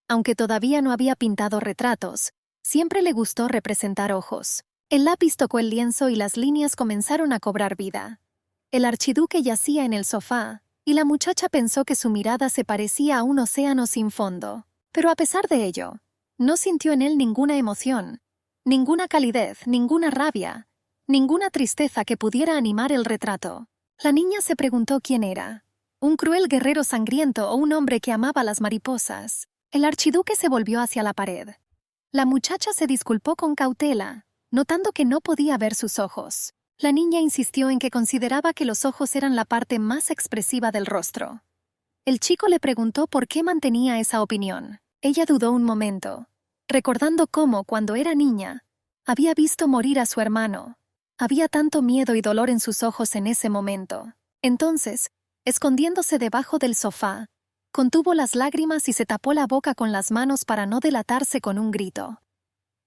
Aunque todavía no había pintado retratos, siempre le gustó representar ojos. El lápiz tocó el lienzo y las líneas comenzaron a cobrar vida. El archiduque yacía en el sofá, y la muchacha pensó que su mirada se parecía a un océano sin fondo. Pero a pesar de ello, no sintió en él ninguna emoción, ninguna calidez, ninguna rabia, ninguna tristeza que pudiera animar el retrato. La niña se preguntó quién era, un cruel guerrero sangriento o un hombre que amaba las mariposas. El archiduque se volvió hacia la pared. La muchacha se disculpó con cautela, notando que no podía ver sus ojos. La niña insistió en que consideraba que los ojos eran la parte más expresiva del rostro. El chico le preguntó por qué mantenía esa opinión. Ella dudó un momento, recordando cómo, cuando era niña, había visto morir a su hermano. Había tanto miedo y dolor en sus ojos en ese momento. Entonces, escondiéndose debajo del sofá, contuvo las lágrimas y se tapó la boca con las manos para no delatarse con un grito.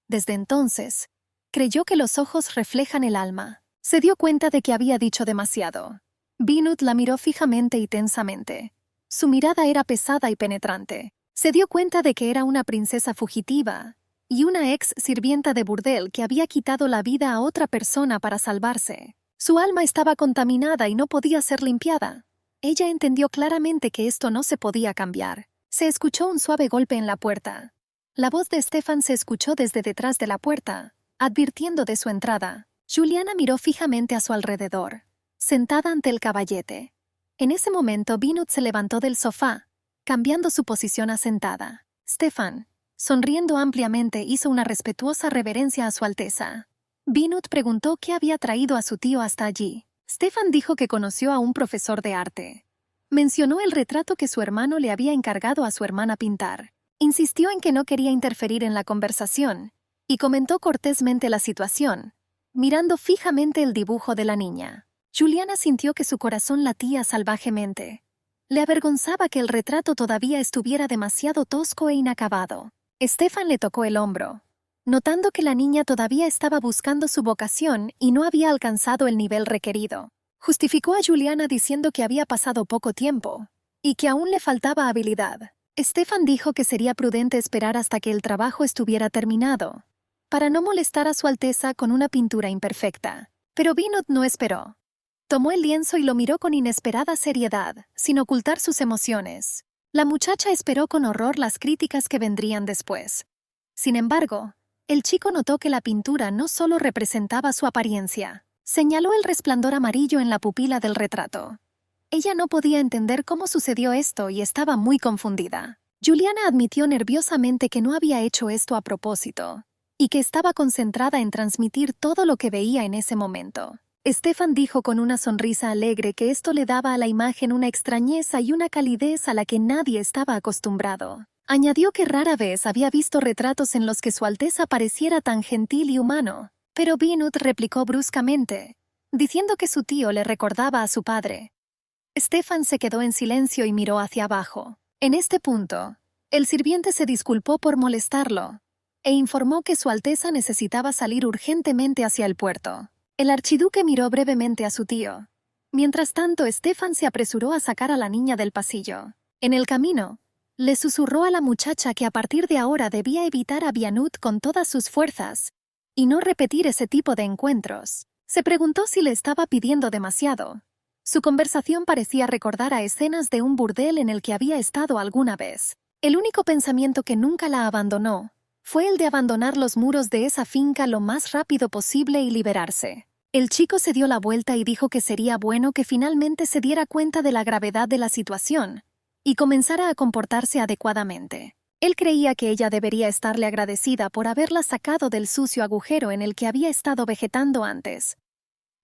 Desde entonces, creyó que los ojos reflejan el alma. Se dio cuenta de que había dicho demasiado. Binut la miró fijamente y tensamente. Su mirada era pesada y penetrante. Se dio cuenta de que era una princesa fugitiva y una ex sirvienta de burdel que había quitado la vida a otra persona para salvarse. Su alma estaba contaminada y no podía ser limpiada. Ella entendió claramente que esto no se podía cambiar. Se escuchó un suave golpe en la puerta. La voz de Stefan se escuchó desde detrás de la puerta, advirtiendo de su entrada. Juliana miró fijamente a su alrededor, sentada ante el caballete. En ese momento Binut se levantó del sofá, cambiando su posición a sentada. Stefan, sonriendo ampliamente, hizo una respetuosa reverencia a su Alteza. Binut preguntó qué había traído a su tío hasta allí. Stefan dijo que conoció a un profesor de arte. Mencionó el retrato que su hermano le había encargado a su hermana pintar. Insistió en que no quería interferir en la conversación y comentó cortésmente la situación, mirando fijamente el dibujo de la niña. Juliana sintió que su corazón latía salvajemente. Le avergonzaba que el retrato todavía estuviera demasiado tosco e inacabado. Stefan le tocó el hombro, notando que la niña todavía estaba buscando su vocación y no había alcanzado el nivel requerido. Justificó a Juliana diciendo que había pasado poco tiempo y que aún le faltaba habilidad. Stefan dijo que sería prudente esperar hasta que el trabajo estuviera terminado, para no molestar a su Alteza con una pintura imperfecta. Pero Binut no esperó. Tomó el lienzo y lo miró con inesperada seriedad, sin ocultar sus emociones. La muchacha esperó con horror las críticas que vendrían después. Sin embargo, el chico notó que la pintura no solo representaba su apariencia. Señaló el resplandor amarillo en la pupila del retrato. Ella no podía entender cómo sucedió esto y estaba muy confundida. Juliana admitió nerviosamente que no había hecho esto a propósito y que estaba concentrada en transmitir todo lo que veía en ese momento. Stefan dijo con una sonrisa alegre que esto le daba a la imagen una extrañeza y una calidez a la que nadie estaba acostumbrado. Añadió que rara vez había visto retratos en los que su Alteza pareciera tan gentil y humano. Pero Binut replicó bruscamente, diciendo que su tío le recordaba a su padre. Stefan se quedó en silencio y miró hacia abajo. En este punto, el sirviente se disculpó por molestarlo e informó que su Alteza necesitaba salir urgentemente hacia el puerto. El archiduque miró brevemente a su tío. Mientras tanto, Stefan se apresuró a sacar a la niña del pasillo. En el camino, Le susurró a la muchacha que a partir de ahora debía evitar a Bianut con todas sus fuerzas y no repetir ese tipo de encuentros. Se preguntó si le estaba pidiendo demasiado. Su conversación parecía recordar a escenas de un burdel en el que había estado alguna vez. El único pensamiento que nunca la abandonó fue el de abandonar los muros de esa finca lo más rápido posible y liberarse. El chico se dio la vuelta y dijo que sería bueno que finalmente se diera cuenta de la gravedad de la situación y comenzara a comportarse adecuadamente. Él creía que ella debería estarle agradecida por haberla sacado del sucio agujero en el que había estado vegetando antes.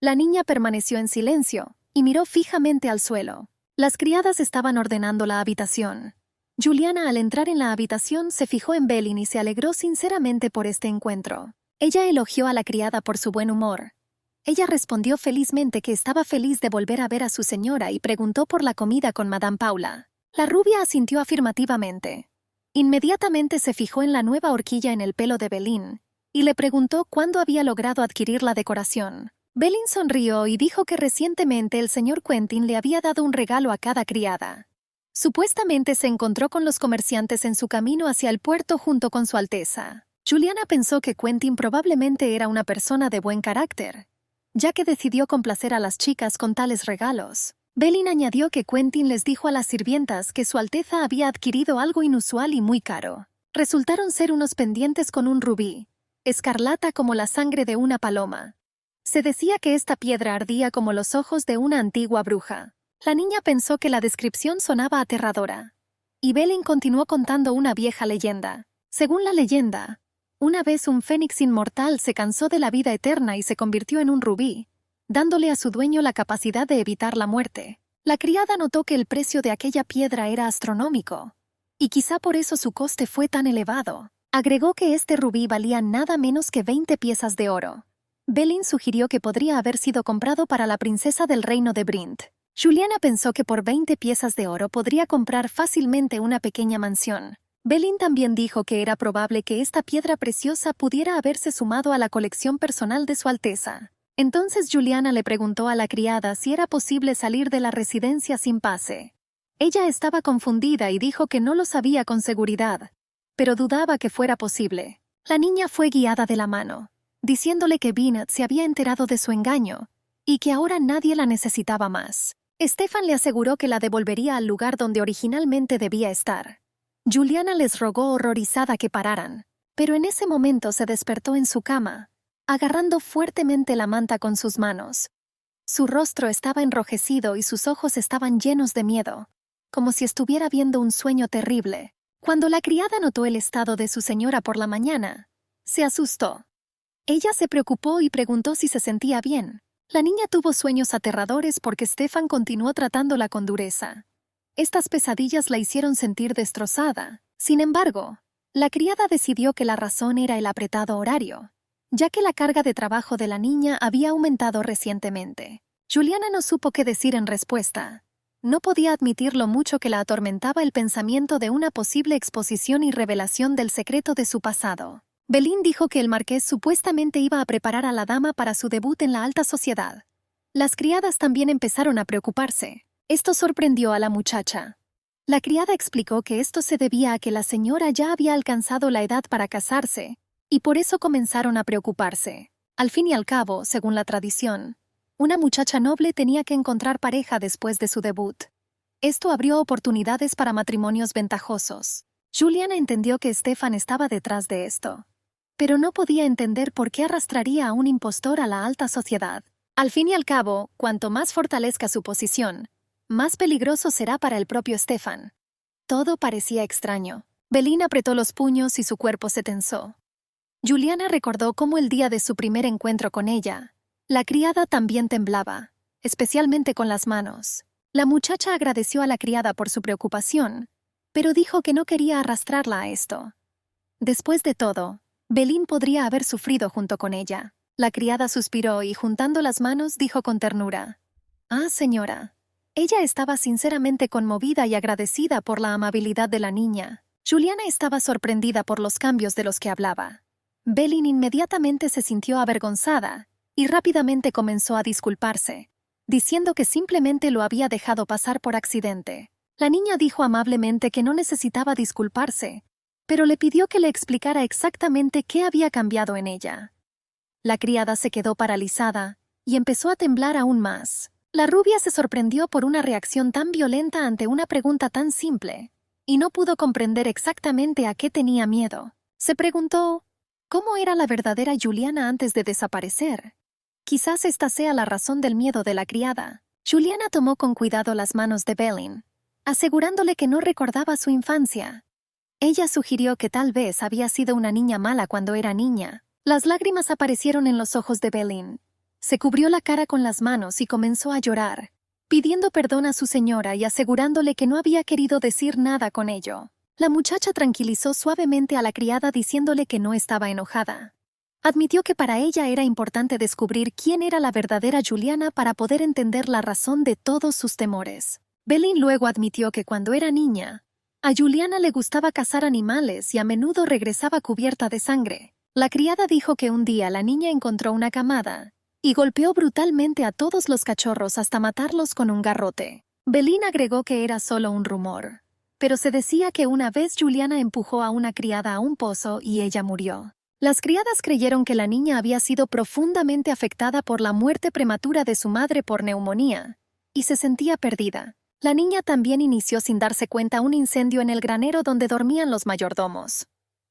La niña permaneció en silencio y miró fijamente al suelo. Las criadas estaban ordenando la habitación. Juliana, al entrar en la habitación, se fijó en Belin y se alegró sinceramente por este encuentro. Ella elogió a la criada por su buen humor. Ella respondió felizmente que estaba feliz de volver a ver a su señora y preguntó por la comida con Madame Paula. La rubia asintió afirmativamente. Inmediatamente se fijó en la nueva horquilla en el pelo de Belin y le preguntó cuándo había logrado adquirir la decoración. Belin sonrió y dijo que recientemente el señor Quentin le había dado un regalo a cada criada. Supuestamente se encontró con los comerciantes en su camino hacia el puerto junto con Su Alteza. Juliana pensó que Quentin probablemente era una persona de buen carácter, ya que decidió complacer a las chicas con tales regalos. Belin añadió que Quentin les dijo a las sirvientas que Su Alteza había adquirido algo inusual y muy caro. Resultaron ser unos pendientes con un rubí, escarlata como la sangre de una paloma. Se decía que esta piedra ardía como los ojos de una antigua bruja. La niña pensó que la descripción sonaba aterradora, y Belin continuó contando una vieja leyenda. Según la leyenda, una vez un fénix inmortal se cansó de la vida eterna y se convirtió en un rubí, dándole a su dueño la capacidad de evitar la muerte. La criada notó que el precio de aquella piedra era astronómico, y quizá por eso su coste fue tan elevado. Agregó que este rubí valía nada menos que 20 piezas de oro. Belin sugirió que podría haber sido comprado para la princesa del reino de Brint. Juliana pensó que por 20 piezas de oro podría comprar fácilmente una pequeña mansión. Belin también dijo que era probable que esta piedra preciosa pudiera haberse sumado a la colección personal de Su Alteza. Entonces Juliana le preguntó a la criada si era posible salir de la residencia sin pase. Ella estaba confundida y dijo que no lo sabía con seguridad, pero dudaba que fuera posible. La niña fue guiada de la mano, diciéndole que Binat se había enterado de su engaño y que ahora nadie la necesitaba más. Stefan le aseguró que la devolvería al lugar donde originalmente debía estar. Juliana les rogó horrorizada que pararan, pero en ese momento se despertó en su cama, agarrando fuertemente la manta con sus manos. Su rostro estaba enrojecido y sus ojos estaban llenos de miedo, como si estuviera viendo un sueño terrible. Cuando la criada notó el estado de su señora por la mañana, se asustó. Ella se preocupó y preguntó si se sentía bien. La niña tuvo sueños aterradores porque Stefan continuó tratándola con dureza. Estas pesadillas la hicieron sentir destrozada. Sin embargo, la criada decidió que la razón era el apretado horario, ya que la carga de trabajo de la niña había aumentado recientemente. Juliana no supo qué decir en respuesta. No podía admitir lo mucho que la atormentaba el pensamiento de una posible exposición y revelación del secreto de su pasado. Belin dijo que el marqués supuestamente iba a preparar a la dama para su debut en la alta sociedad. Las criadas también empezaron a preocuparse. Esto sorprendió a la muchacha. La criada explicó que esto se debía a que la señora ya había alcanzado la edad para casarse, y por eso comenzaron a preocuparse. Al fin y al cabo, según la tradición, una muchacha noble tenía que encontrar pareja después de su debut. Esto abrió oportunidades para matrimonios ventajosos. Juliana entendió que Stefan estaba detrás de esto, pero no podía entender por qué arrastraría a un impostor a la alta sociedad. Al fin y al cabo, cuanto más fortalezca su posición, más peligroso será para el propio Stefan. Todo parecía extraño. Belin apretó los puños y su cuerpo se tensó. Juliana recordó cómo el día de su primer encuentro con ella, la criada también temblaba, especialmente con las manos. La muchacha agradeció a la criada por su preocupación, pero dijo que no quería arrastrarla a esto. Después de todo, Belin podría haber sufrido junto con ella. La criada suspiró y, juntando las manos, dijo con ternura: «Ah, señora». Ella estaba sinceramente conmovida y agradecida por la amabilidad de la niña. Juliana estaba sorprendida por los cambios de los que hablaba. Belin inmediatamente se sintió avergonzada y rápidamente comenzó a disculparse, diciendo que simplemente lo había dejado pasar por accidente. La niña dijo amablemente que no necesitaba disculparse, pero le pidió que le explicara exactamente qué había cambiado en ella. La criada se quedó paralizada y empezó a temblar aún más. La rubia se sorprendió por una reacción tan violenta ante una pregunta tan simple, y no pudo comprender exactamente a qué tenía miedo. Se preguntó, ¿cómo era la verdadera Juliana antes de desaparecer? Quizás esta sea la razón del miedo de la criada. Juliana tomó con cuidado las manos de Belin, asegurándole que no recordaba su infancia. Ella sugirió que tal vez había sido una niña mala cuando era niña. Las lágrimas aparecieron en los ojos de Belin. Se cubrió la cara con las manos y comenzó a llorar, pidiendo perdón a su señora y asegurándole que no había querido decir nada con ello. La muchacha tranquilizó suavemente a la criada diciéndole que no estaba enojada. Admitió que para ella era importante descubrir quién era la verdadera Juliana para poder entender la razón de todos sus temores. Belin luego admitió que cuando era niña, a Juliana le gustaba cazar animales y a menudo regresaba cubierta de sangre. La criada dijo que un día la niña encontró una camada y golpeó brutalmente a todos los cachorros hasta matarlos con un garrote. Belin agregó que era solo un rumor, pero se decía que una vez Juliana empujó a una criada a un pozo y ella murió. Las criadas creyeron que la niña había sido profundamente afectada por la muerte prematura de su madre por neumonía, y se sentía perdida. La niña también inició sin darse cuenta un incendio en el granero donde dormían los mayordomos.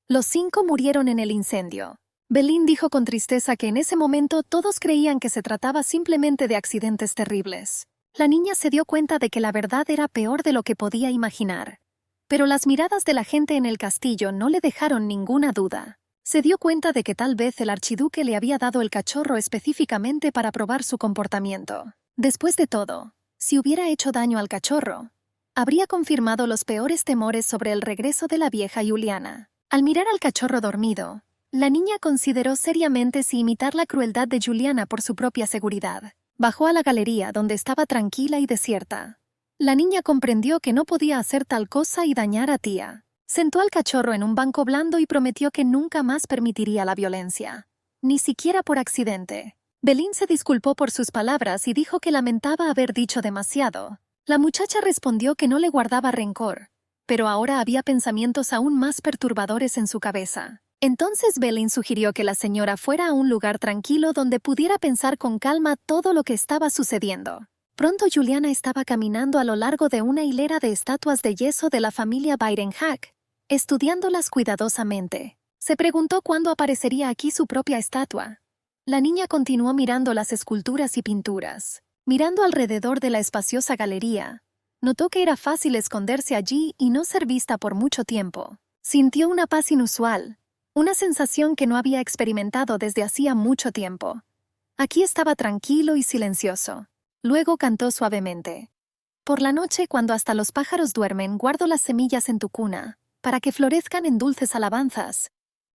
Los 5 murieron en el incendio. Belin dijo con tristeza que en ese momento todos creían que se trataba simplemente de accidentes terribles. La niña se dio cuenta de que la verdad era peor de lo que podía imaginar. Pero las miradas de la gente en el castillo no le dejaron ninguna duda. Se dio cuenta de que tal vez el archiduque le había dado el cachorro específicamente para probar su comportamiento. Después de todo, si hubiera hecho daño al cachorro, habría confirmado los peores temores sobre el regreso de la vieja Juliana. Al mirar al cachorro dormido, la niña consideró seriamente si imitar la crueldad de Juliana por su propia seguridad. Bajó a la galería donde estaba tranquila y desierta. La niña comprendió que no podía hacer tal cosa y dañar a Tía. Sentó al cachorro en un banco blando y prometió que nunca más permitiría la violencia, ni siquiera por accidente. Belin se disculpó por sus palabras y dijo que lamentaba haber dicho demasiado. La muchacha respondió que no le guardaba rencor, pero ahora había pensamientos aún más perturbadores en su cabeza. Entonces Belin sugirió que la señora fuera a un lugar tranquilo donde pudiera pensar con calma todo lo que estaba sucediendo. Pronto Juliana estaba caminando a lo largo de una hilera de estatuas de yeso de la familia Beirenhack, estudiándolas cuidadosamente. Se preguntó cuándo aparecería aquí su propia estatua. La niña continuó mirando las esculturas y pinturas. Mirando alrededor de la espaciosa galería, notó que era fácil esconderse allí y no ser vista por mucho tiempo. Sintió una paz inusual, una sensación que no había experimentado desde hacía mucho tiempo. Aquí estaba tranquilo y silencioso. Luego cantó suavemente. Por la noche, cuando hasta los pájaros duermen, guardo las semillas en tu cuna, para que florezcan en dulces alabanzas.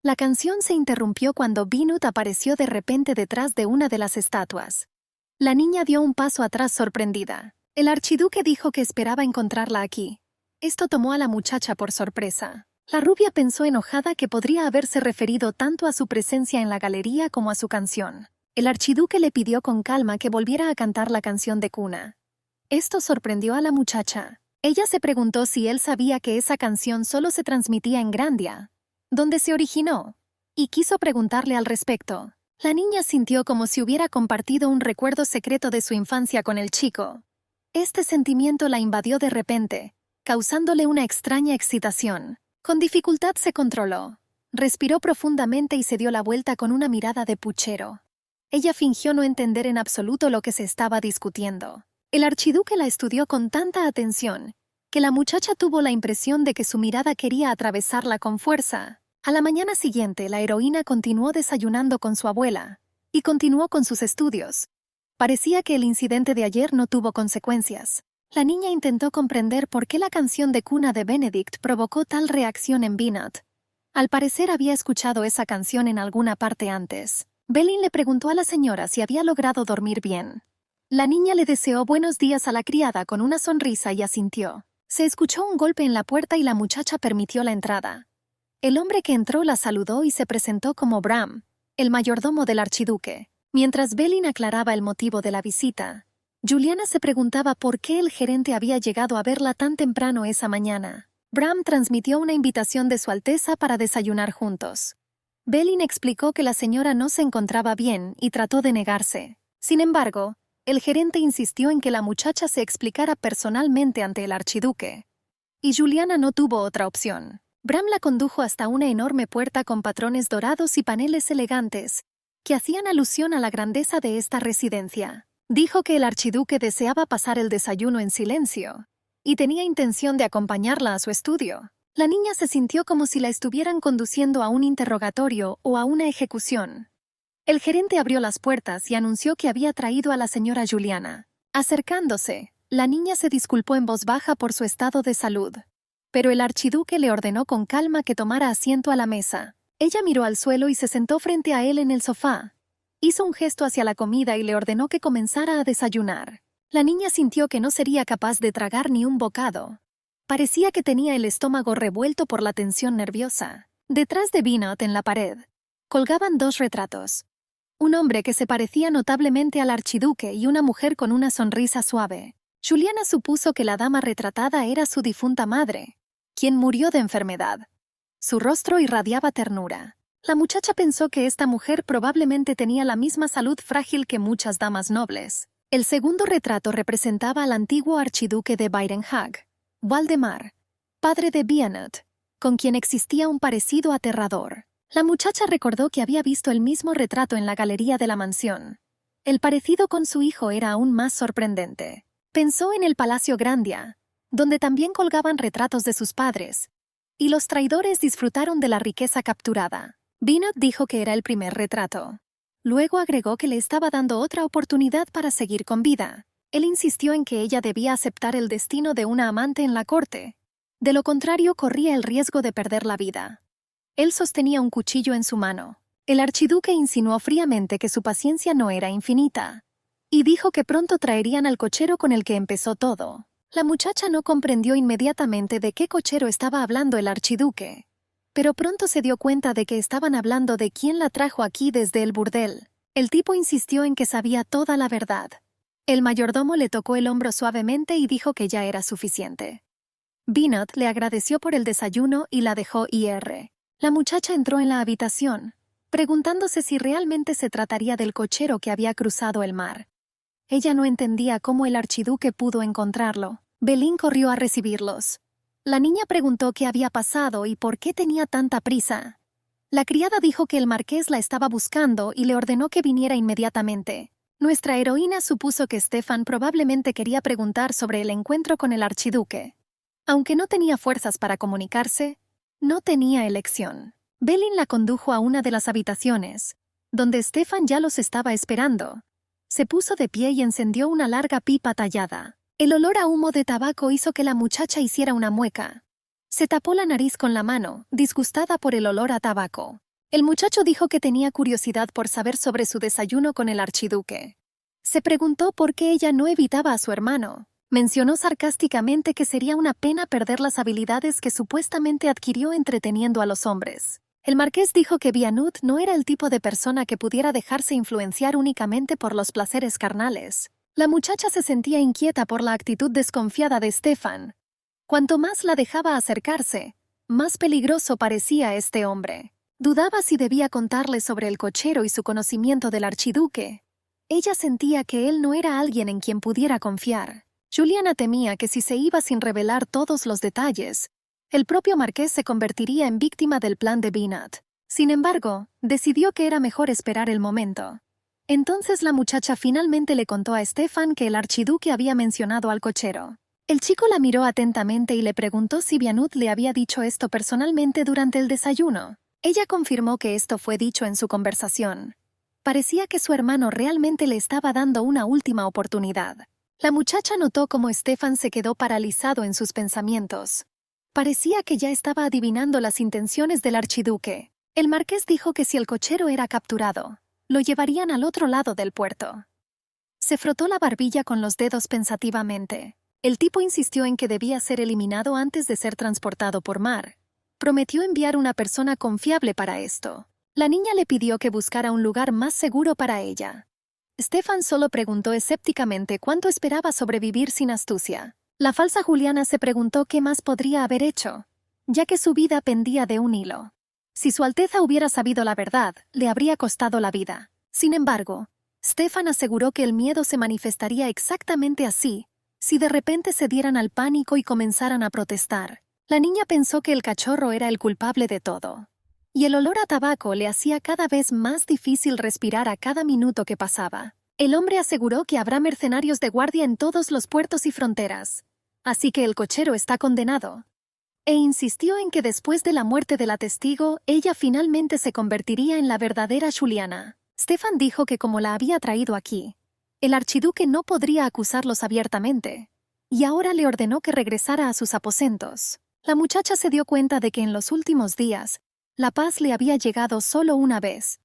La canción se interrumpió cuando Binut apareció de repente detrás de una de las estatuas. La niña dio un paso atrás sorprendida. El archiduque dijo que esperaba encontrarla aquí. Esto tomó a la muchacha por sorpresa. La rubia pensó enojada que podría haberse referido tanto a su presencia en la galería como a su canción. El archiduque le pidió con calma que volviera a cantar la canción de cuna. Esto sorprendió a la muchacha. Ella se preguntó si él sabía que esa canción solo se transmitía en Grandia, donde se originó, y quiso preguntarle al respecto. La niña sintió como si hubiera compartido un recuerdo secreto de su infancia con el chico. Este sentimiento la invadió de repente, causándole una extraña excitación. Con dificultad se controló. Respiró profundamente y se dio la vuelta con una mirada de puchero. Ella fingió no entender en absoluto lo que se estaba discutiendo. El archiduque la estudió con tanta atención que la muchacha tuvo la impresión de que su mirada quería atravesarla con fuerza. A la mañana siguiente, la heroína continuó desayunando con su abuela y continuó con sus estudios. Parecía que el incidente de ayer no tuvo consecuencias. La niña intentó comprender por qué la canción de cuna de Benedict provocó tal reacción en Binut. Al parecer había escuchado esa canción en alguna parte antes. Belin le preguntó a la señora si había logrado dormir bien. La niña le deseó buenos días a la criada con una sonrisa y asintió. Se escuchó un golpe en la puerta y la muchacha permitió la entrada. El hombre que entró la saludó y se presentó como Bram, el mayordomo del archiduque. Mientras Belin aclaraba el motivo de la visita, Juliana se preguntaba por qué el gerente había llegado a verla tan temprano esa mañana. Bram transmitió una invitación de Su Alteza para desayunar juntos. Belin explicó que la señora no se encontraba bien y trató de negarse. Sin embargo, el gerente insistió en que la muchacha se explicara personalmente ante el archiduque. Y Juliana no tuvo otra opción. Bram la condujo hasta una enorme puerta con patrones dorados y paneles elegantes, que hacían alusión a la grandeza de esta residencia. Dijo que el archiduque deseaba pasar el desayuno en silencio, y tenía intención de acompañarla a su estudio. La niña se sintió como si la estuvieran conduciendo a un interrogatorio o a una ejecución. El gerente abrió las puertas y anunció que había traído a la señora Juliana. Acercándose, la niña se disculpó en voz baja por su estado de salud, pero el archiduque le ordenó con calma que tomara asiento a la mesa. Ella miró al suelo y se sentó frente a él en el sofá. Hizo un gesto hacia la comida y le ordenó que comenzara a desayunar. La niña sintió que no sería capaz de tragar ni un bocado. Parecía que tenía el estómago revuelto por la tensión nerviosa. Detrás de Binot, en la pared, colgaban dos retratos. Un hombre que se parecía notablemente al archiduque y una mujer con una sonrisa suave. Juliana supuso que la dama retratada era su difunta madre, quien murió de enfermedad. Su rostro irradiaba ternura. La muchacha pensó que esta mujer probablemente tenía la misma salud frágil que muchas damas nobles. El segundo retrato representaba al antiguo archiduque de Barenhag, Waldemar, padre de Bianot, con quien existía un parecido aterrador. La muchacha recordó que había visto el mismo retrato en la galería de la mansión. El parecido con su hijo era aún más sorprendente. Pensó en el Palacio Grandia, donde también colgaban retratos de sus padres, y los traidores disfrutaron de la riqueza capturada. Binot dijo que era el primer retrato. Luego agregó que le estaba dando otra oportunidad para seguir con vida. Él insistió en que ella debía aceptar el destino de una amante en la corte. De lo contrario, corría el riesgo de perder la vida. Él sostenía un cuchillo en su mano. El archiduque insinuó fríamente que su paciencia no era infinita, y dijo que pronto traerían al cochero con el que empezó todo. La muchacha no comprendió inmediatamente de qué cochero estaba hablando el archiduque, pero pronto se dio cuenta de que estaban hablando de quién la trajo aquí desde el burdel. El tipo insistió en que sabía toda la verdad. El mayordomo le tocó el hombro suavemente y dijo que ya era suficiente. Binot le agradeció por el desayuno y la dejó ir. La muchacha entró en la habitación, preguntándose si realmente se trataría del cochero que había cruzado el mar. Ella no entendía cómo el archiduque pudo encontrarlo. Belin corrió a recibirlos. La niña preguntó qué había pasado y por qué tenía tanta prisa. La criada dijo que el marqués la estaba buscando y le ordenó que viniera inmediatamente. Nuestra heroína supuso que Stefan probablemente quería preguntar sobre el encuentro con el archiduque. Aunque no tenía fuerzas para comunicarse, no tenía elección. Belin la condujo a una de las habitaciones, donde Stefan ya los estaba esperando. Se puso de pie y encendió una larga pipa tallada. El olor a humo de tabaco hizo que la muchacha hiciera una mueca. Se tapó la nariz con la mano, disgustada por el olor a tabaco. El muchacho dijo que tenía curiosidad por saber sobre su desayuno con el archiduque. Se preguntó por qué ella no evitaba a su hermano. Mencionó sarcásticamente que sería una pena perder las habilidades que supuestamente adquirió entreteniendo a los hombres. El marqués dijo que Bianut no era el tipo de persona que pudiera dejarse influenciar únicamente por los placeres carnales. La muchacha se sentía inquieta por la actitud desconfiada de Stefan. Cuanto más la dejaba acercarse, más peligroso parecía este hombre. Dudaba si debía contarle sobre el cochero y su conocimiento del archiduque. Ella sentía que él no era alguien en quien pudiera confiar. Juliana temía que si se iba sin revelar todos los detalles, el propio marqués se convertiría en víctima del plan de Binot. Sin embargo, decidió que era mejor esperar el momento. Entonces la muchacha finalmente le contó a Stefan que el archiduque había mencionado al cochero. El chico la miró atentamente y le preguntó si Bianut le había dicho esto personalmente durante el desayuno. Ella confirmó que esto fue dicho en su conversación. Parecía que su hermano realmente le estaba dando una última oportunidad. La muchacha notó cómo Stefan se quedó paralizado en sus pensamientos. Parecía que ya estaba adivinando las intenciones del archiduque. El marqués dijo que si el cochero era capturado, lo llevarían al otro lado del puerto. Se frotó la barbilla con los dedos pensativamente. El tipo insistió en que debía ser eliminado antes de ser transportado por mar. Prometió enviar una persona confiable para esto. La niña le pidió que buscara un lugar más seguro para ella. Stefan solo preguntó escépticamente cuánto esperaba sobrevivir sin astucia. La falsa Juliana se preguntó qué más podría haber hecho, ya que su vida pendía de un hilo. Si Su Alteza hubiera sabido la verdad, le habría costado la vida. Sin embargo, Stefan aseguró que el miedo se manifestaría exactamente así, si de repente se dieran al pánico y comenzaran a protestar. La niña pensó que el cachorro era el culpable de todo. Y el olor a tabaco le hacía cada vez más difícil respirar a cada minuto que pasaba. El hombre aseguró que habrá mercenarios de guardia en todos los puertos y fronteras, así que el cochero está condenado. E insistió en que después de la muerte de la testigo, ella finalmente se convertiría en la verdadera Juliana. Stefan dijo que como la había traído aquí, el archiduque no podría acusarlos abiertamente, y ahora le ordenó que regresara a sus aposentos. La muchacha se dio cuenta de que en los últimos días, la paz le había llegado solo una vez.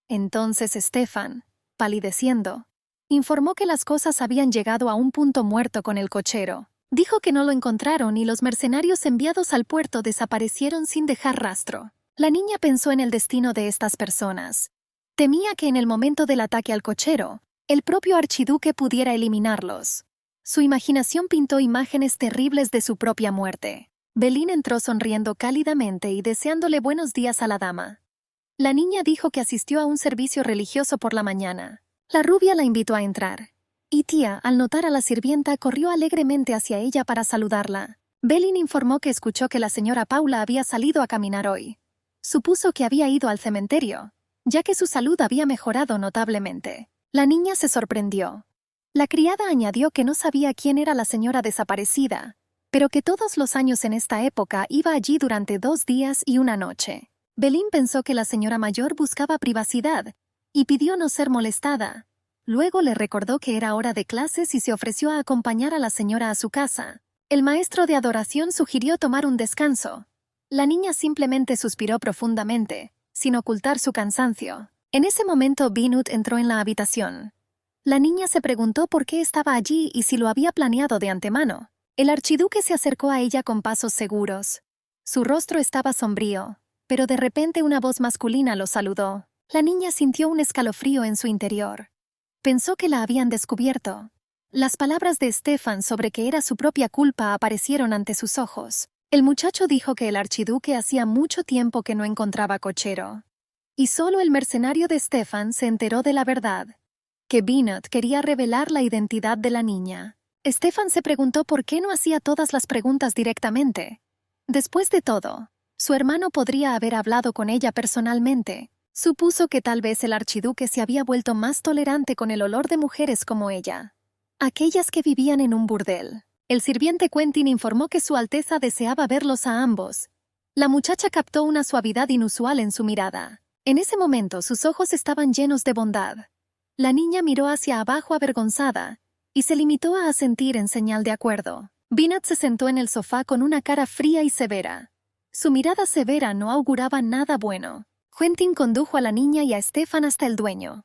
Entonces Stefan, palideciendo, informó que las cosas habían llegado a un punto muerto con el cochero. Dijo que no lo encontraron y los mercenarios enviados al puerto desaparecieron sin dejar rastro. La niña pensó en el destino de estas personas. Temía que en el momento del ataque al cochero, el propio archiduque pudiera eliminarlos. Su imaginación pintó imágenes terribles de su propia muerte. Belín entró sonriendo cálidamente y deseándole buenos días a la dama. La niña dijo que asistió a un servicio religioso por la mañana. La rubia la invitó a entrar. Y tía, al notar a la sirvienta, corrió alegremente hacia ella para saludarla. Belín informó que escuchó que la señora Paula había salido a caminar hoy. Supuso que había ido al cementerio, ya que su salud había mejorado notablemente. La niña se sorprendió. La criada añadió que no sabía quién era la señora desaparecida, pero que todos los años en esta época iba allí durante 2 días y una noche. Belín pensó que la señora mayor buscaba privacidad y pidió no ser molestada. Luego le recordó que era hora de clases y se ofreció a acompañar a la señora a su casa. El maestro de adoración sugirió tomar un descanso. La niña simplemente suspiró profundamente, sin ocultar su cansancio. En ese momento Binut entró en la habitación. La niña se preguntó por qué estaba allí y si lo había planeado de antemano. El archiduque se acercó a ella con pasos seguros. Su rostro estaba sombrío, pero de repente una voz masculina lo saludó. La niña sintió un escalofrío en su interior. Pensó que la habían descubierto. Las palabras de Stefan sobre que era su propia culpa aparecieron ante sus ojos. El muchacho dijo que el archiduque hacía mucho tiempo que no encontraba cochero. Y solo el mercenario de Stefan se enteró de la verdad, que Binut quería revelar la identidad de la niña. Stefan se preguntó por qué no hacía todas las preguntas directamente. Después de todo, su hermano podría haber hablado con ella personalmente. Supuso que tal vez el archiduque se había vuelto más tolerante con el olor de mujeres como ella, aquellas que vivían en un burdel. El sirviente Quentin informó que Su Alteza deseaba verlos a ambos. La muchacha captó una suavidad inusual en su mirada. En ese momento sus ojos estaban llenos de bondad. La niña miró hacia abajo avergonzada y se limitó a asentir en señal de acuerdo. Binut se sentó en el sofá con una cara fría y severa. Su mirada severa no auguraba nada bueno. Quentin condujo a la niña y a Stefan hasta el dueño.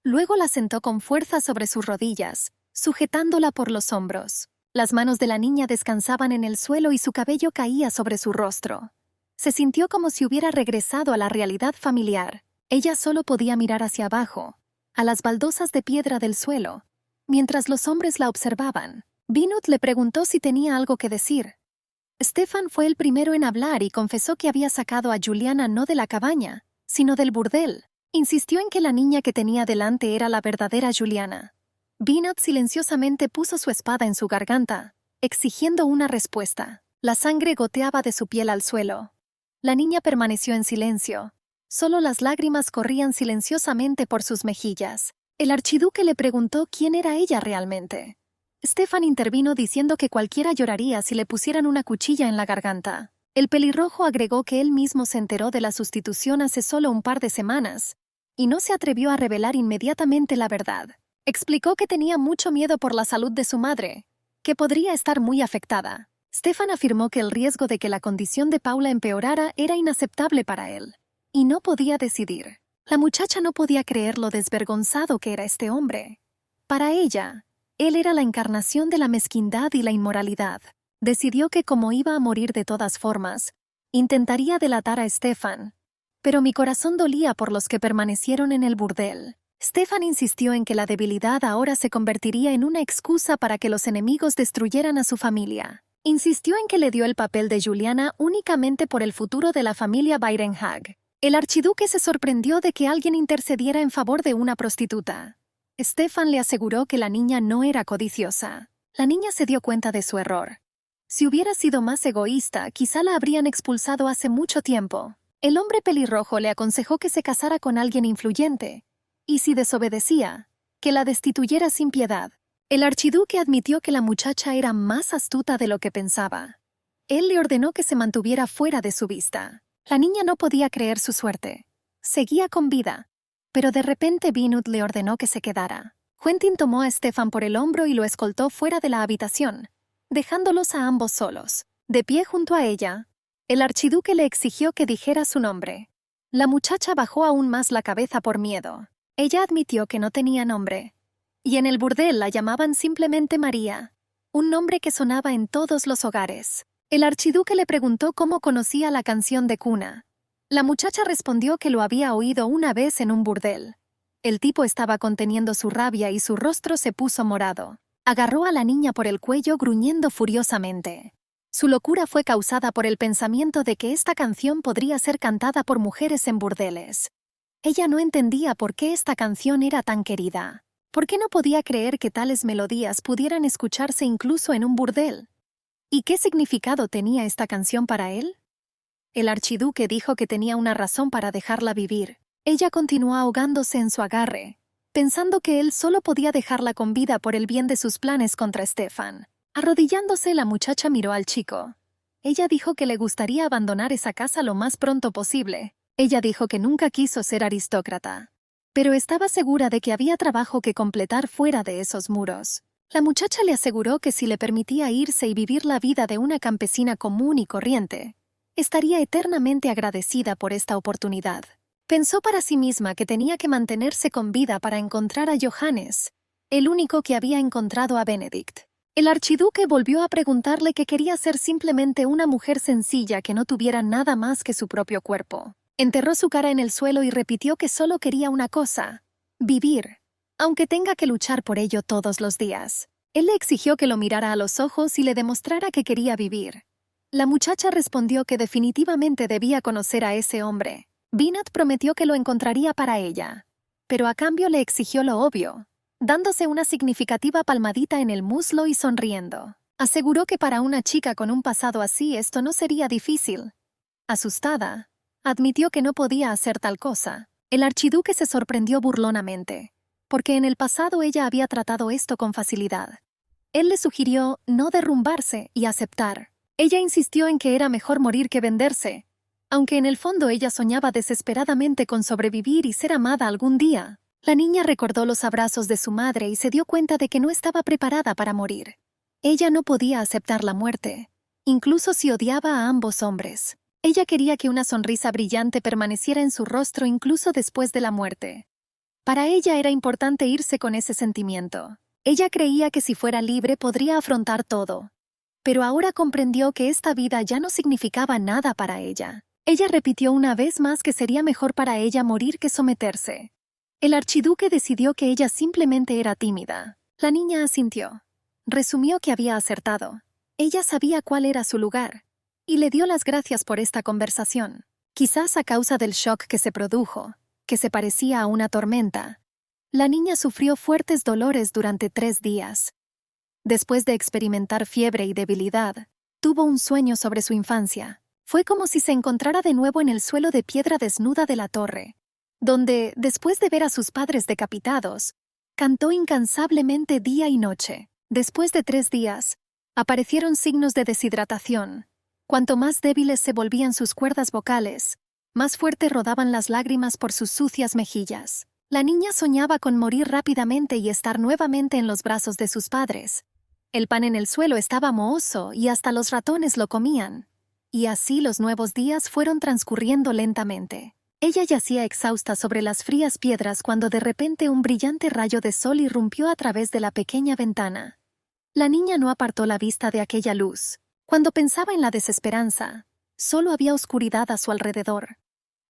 Luego la sentó con fuerza sobre sus rodillas, sujetándola por los hombros. Las manos de la niña descansaban en el suelo y su cabello caía sobre su rostro. Se sintió como si hubiera regresado a la realidad familiar. Ella solo podía mirar hacia abajo, a las baldosas de piedra del suelo, mientras los hombres la observaban. Binut le preguntó si tenía algo que decir. Stefan fue el primero en hablar y confesó que había sacado a Juliana no de la cabaña, sino del burdel. Insistió en que la niña que tenía delante era la verdadera Juliana. Binut silenciosamente puso su espada en su garganta, exigiendo una respuesta. La sangre goteaba de su piel al suelo. La niña permaneció en silencio. Solo las lágrimas corrían silenciosamente por sus mejillas. El archiduque le preguntó quién era ella realmente. Stefan intervino diciendo que cualquiera lloraría si le pusieran una cuchilla en la garganta. El pelirrojo agregó que él mismo se enteró de la sustitución hace solo un par de semanas, y no se atrevió a revelar inmediatamente la verdad. Explicó que tenía mucho miedo por la salud de su madre, que podría estar muy afectada. Stefan afirmó que el riesgo de que la condición de Paula empeorara era inaceptable para él, y no podía decidir. La muchacha no podía creer lo desvergonzado que era este hombre. Para ella, él era la encarnación de la mezquindad y la inmoralidad. Decidió que como iba a morir de todas formas, intentaría delatar a Stefan. Pero mi corazón dolía por los que permanecieron en el burdel. Stefan insistió en que la debilidad ahora se convertiría en una excusa para que los enemigos destruyeran a su familia. Insistió en que le dio el papel de Juliana únicamente por el futuro de la familia Byrenhag. El archiduque se sorprendió de que alguien intercediera en favor de una prostituta. Stefan le aseguró que la niña no era codiciosa. La niña se dio cuenta de su error. Si hubiera sido más egoísta, quizá la habrían expulsado hace mucho tiempo. El hombre pelirrojo le aconsejó que se casara con alguien influyente, y si desobedecía, que la destituyera sin piedad. El archiduque admitió que la muchacha era más astuta de lo que pensaba. Él le ordenó que se mantuviera fuera de su vista. La niña no podía creer su suerte. Seguía con vida, pero de repente Vinud le ordenó que se quedara. Quentin tomó a Stefan por el hombro y lo escoltó fuera de la habitación, dejándolos a ambos solos. De pie junto a ella, el archiduque le exigió que dijera su nombre. La muchacha bajó aún más la cabeza por miedo. Ella admitió que no tenía nombre, y en el burdel la llamaban simplemente María, un nombre que sonaba en todos los hogares. El archiduque le preguntó cómo conocía la canción de cuna. La muchacha respondió que lo había oído una vez en un burdel. El tipo estaba conteniendo su rabia y su rostro se puso morado. Agarró a la niña por el cuello gruñendo furiosamente. Su locura fue causada por el pensamiento de que esta canción podría ser cantada por mujeres en burdeles. Ella no entendía por qué esta canción era tan querida. ¿Por qué no podía creer que tales melodías pudieran escucharse incluso en un burdel? ¿Y qué significado tenía esta canción para él? El archiduque dijo que tenía una razón para dejarla vivir. Ella continuó ahogándose en su agarre, pensando que él solo podía dejarla con vida por el bien de sus planes contra Stefan. Arrodillándose, la muchacha miró al chico. Ella dijo que le gustaría abandonar esa casa lo más pronto posible. Ella dijo que nunca quiso ser aristócrata, pero estaba segura de que había trabajo que completar fuera de esos muros. La muchacha le aseguró que si le permitía irse y vivir la vida de una campesina común y corriente, estaría eternamente agradecida por esta oportunidad. Pensó para sí misma que tenía que mantenerse con vida para encontrar a Johannes, el único que había encontrado a Benedict. El archiduque volvió a preguntarle que quería ser simplemente una mujer sencilla que no tuviera nada más que su propio cuerpo. Enterró su cara en el suelo y repitió que solo quería una cosa: vivir, aunque tenga que luchar por ello todos los días. Él le exigió que lo mirara a los ojos y le demostrara que quería vivir. La muchacha respondió que definitivamente debía conocer a ese hombre. Vinat prometió que lo encontraría para ella, pero a cambio le exigió lo obvio, dándose una significativa palmadita en el muslo y sonriendo. Aseguró que para una chica con un pasado así esto no sería difícil. Asustada, admitió que no podía hacer tal cosa. El archiduque se sorprendió burlonamente, porque en el pasado ella había tratado esto con facilidad. Él le sugirió no derrumbarse y aceptar. Ella insistió en que era mejor morir que venderse, aunque en el fondo ella soñaba desesperadamente con sobrevivir y ser amada algún día. La niña recordó los abrazos de su madre y se dio cuenta de que no estaba preparada para morir. Ella no podía aceptar la muerte, incluso si odiaba a ambos hombres. Ella quería que una sonrisa brillante permaneciera en su rostro incluso después de la muerte. Para ella era importante irse con ese sentimiento. Ella creía que si fuera libre podría afrontar todo. Pero ahora comprendió que esta vida ya no significaba nada para ella. Ella repitió una vez más que sería mejor para ella morir que someterse. El archiduque decidió que ella simplemente era tímida. La niña asintió. Resumió que había acertado. Ella sabía cuál era su lugar, y le dio las gracias por esta conversación. Quizás a causa del shock que se produjo, que se parecía a una tormenta, la niña sufrió fuertes dolores durante 3 días. Después de experimentar fiebre y debilidad, tuvo un sueño sobre su infancia. Fue como si se encontrara de nuevo en el suelo de piedra desnuda de la torre, donde, después de ver a sus padres decapitados, cantó incansablemente día y noche. Después de 3 días, aparecieron signos de deshidratación. Cuanto más débiles se volvían sus cuerdas vocales, más fuerte rodaban las lágrimas por sus sucias mejillas. La niña soñaba con morir rápidamente y estar nuevamente en los brazos de sus padres. El pan en el suelo estaba mohoso y hasta los ratones lo comían. Y así los nuevos días fueron transcurriendo lentamente. Ella yacía exhausta sobre las frías piedras cuando de repente un brillante rayo de sol irrumpió a través de la pequeña ventana. La niña no apartó la vista de aquella luz. Cuando pensaba en la desesperanza, solo había oscuridad a su alrededor.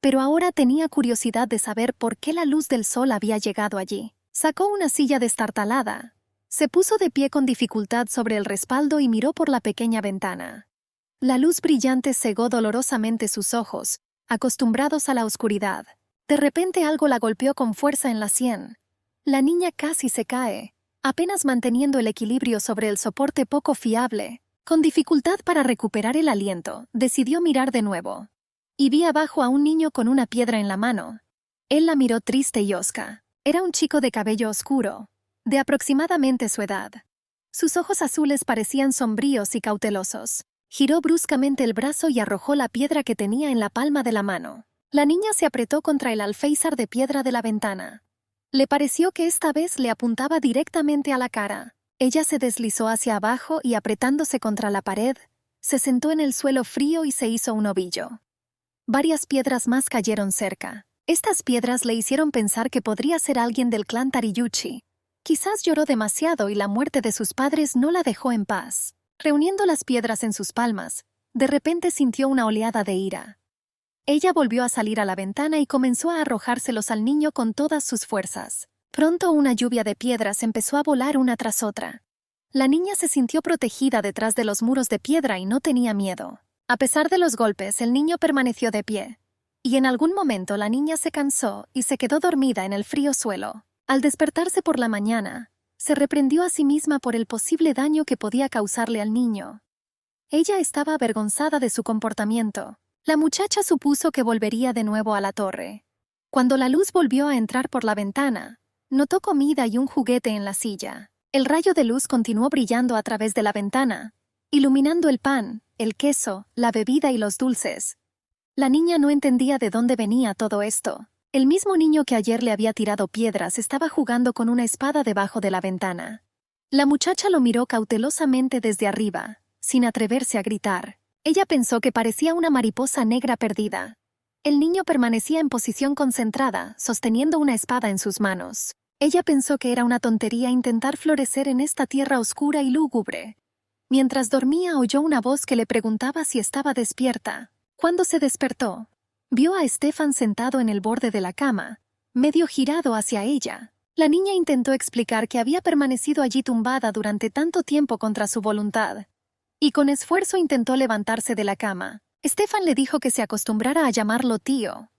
pero ahora tenía curiosidad de saber por qué la luz del sol había llegado allí. Sacó una silla destartalada. Se puso de pie con dificultad sobre el respaldo y miró por la pequeña ventana. La luz brillante cegó dolorosamente sus ojos, acostumbrados a la oscuridad. De repente algo la golpeó con fuerza en la sien. La niña casi se cae, apenas manteniendo el equilibrio sobre el soporte poco fiable. Con dificultad para recuperar el aliento, decidió mirar de nuevo. Y vi abajo a un niño con una piedra en la mano. Él la miró triste y hosca. Era un chico de cabello oscuro, de aproximadamente su edad. Sus ojos azules parecían sombríos y cautelosos. Giró bruscamente el brazo y arrojó la piedra que tenía en la palma de la mano. La niña se apretó contra el alféizar de piedra de la ventana. Le pareció que esta vez le apuntaba directamente a la cara. Ella se deslizó hacia abajo y, apretándose contra la pared, se sentó en el suelo frío y se hizo un ovillo. Varias piedras más cayeron cerca. Estas piedras le hicieron pensar que podría ser alguien del clan Tariyuchi. Quizás lloró demasiado y la muerte de sus padres no la dejó en paz. Reuniendo las piedras en sus palmas, de repente sintió una oleada de ira. Ella volvió a salir a la ventana y comenzó a arrojárselos al niño con todas sus fuerzas. Pronto una lluvia de piedras empezó a volar una tras otra. La niña se sintió protegida detrás de los muros de piedra y no tenía miedo. A pesar de los golpes, el niño permaneció de pie. Y en algún momento la niña se cansó y se quedó dormida en el frío suelo. Al despertarse por la mañana, se reprendió a sí misma por el posible daño que podía causarle al niño. Ella estaba avergonzada de su comportamiento. La muchacha supuso que volvería de nuevo a la torre. Cuando la luz volvió a entrar por la ventana, notó comida y un juguete en la silla. El rayo de luz continuó brillando a través de la ventana, iluminando el pan, el queso, la bebida y los dulces. La niña no entendía de dónde venía todo esto. El mismo niño que ayer le había tirado piedras estaba jugando con una espada debajo de la ventana. La muchacha lo miró cautelosamente desde arriba, sin atreverse a gritar. Ella pensó que parecía una mariposa negra perdida. El niño permanecía en posición concentrada, sosteniendo una espada en sus manos. Ella pensó que era una tontería intentar florecer en esta tierra oscura y lúgubre. Mientras dormía, oyó una voz que le preguntaba si estaba despierta. Cuando se despertó, vio a Stefan sentado en el borde de la cama, medio girado hacia ella. La niña intentó explicar que había permanecido allí tumbada durante tanto tiempo contra su voluntad, y con esfuerzo intentó levantarse de la cama. Stefan le dijo que se acostumbrara a llamarlo tío,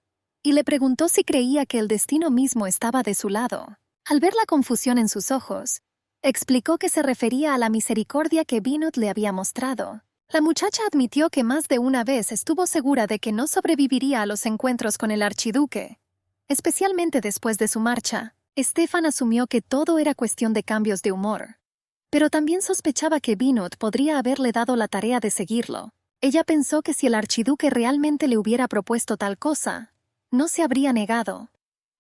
y le preguntó si creía que el destino mismo estaba de su lado. Al ver la confusión en sus ojos, explicó que se refería a la misericordia que Vinod le había mostrado. La muchacha admitió que más de una vez estuvo segura de que no sobreviviría a los encuentros con el archiduque, especialmente después de su marcha. Stefan asumió que todo era cuestión de cambios de humor, pero también sospechaba que Vinod podría haberle dado la tarea de seguirlo. Ella pensó que si el archiduque realmente le hubiera propuesto tal cosa, no se habría negado.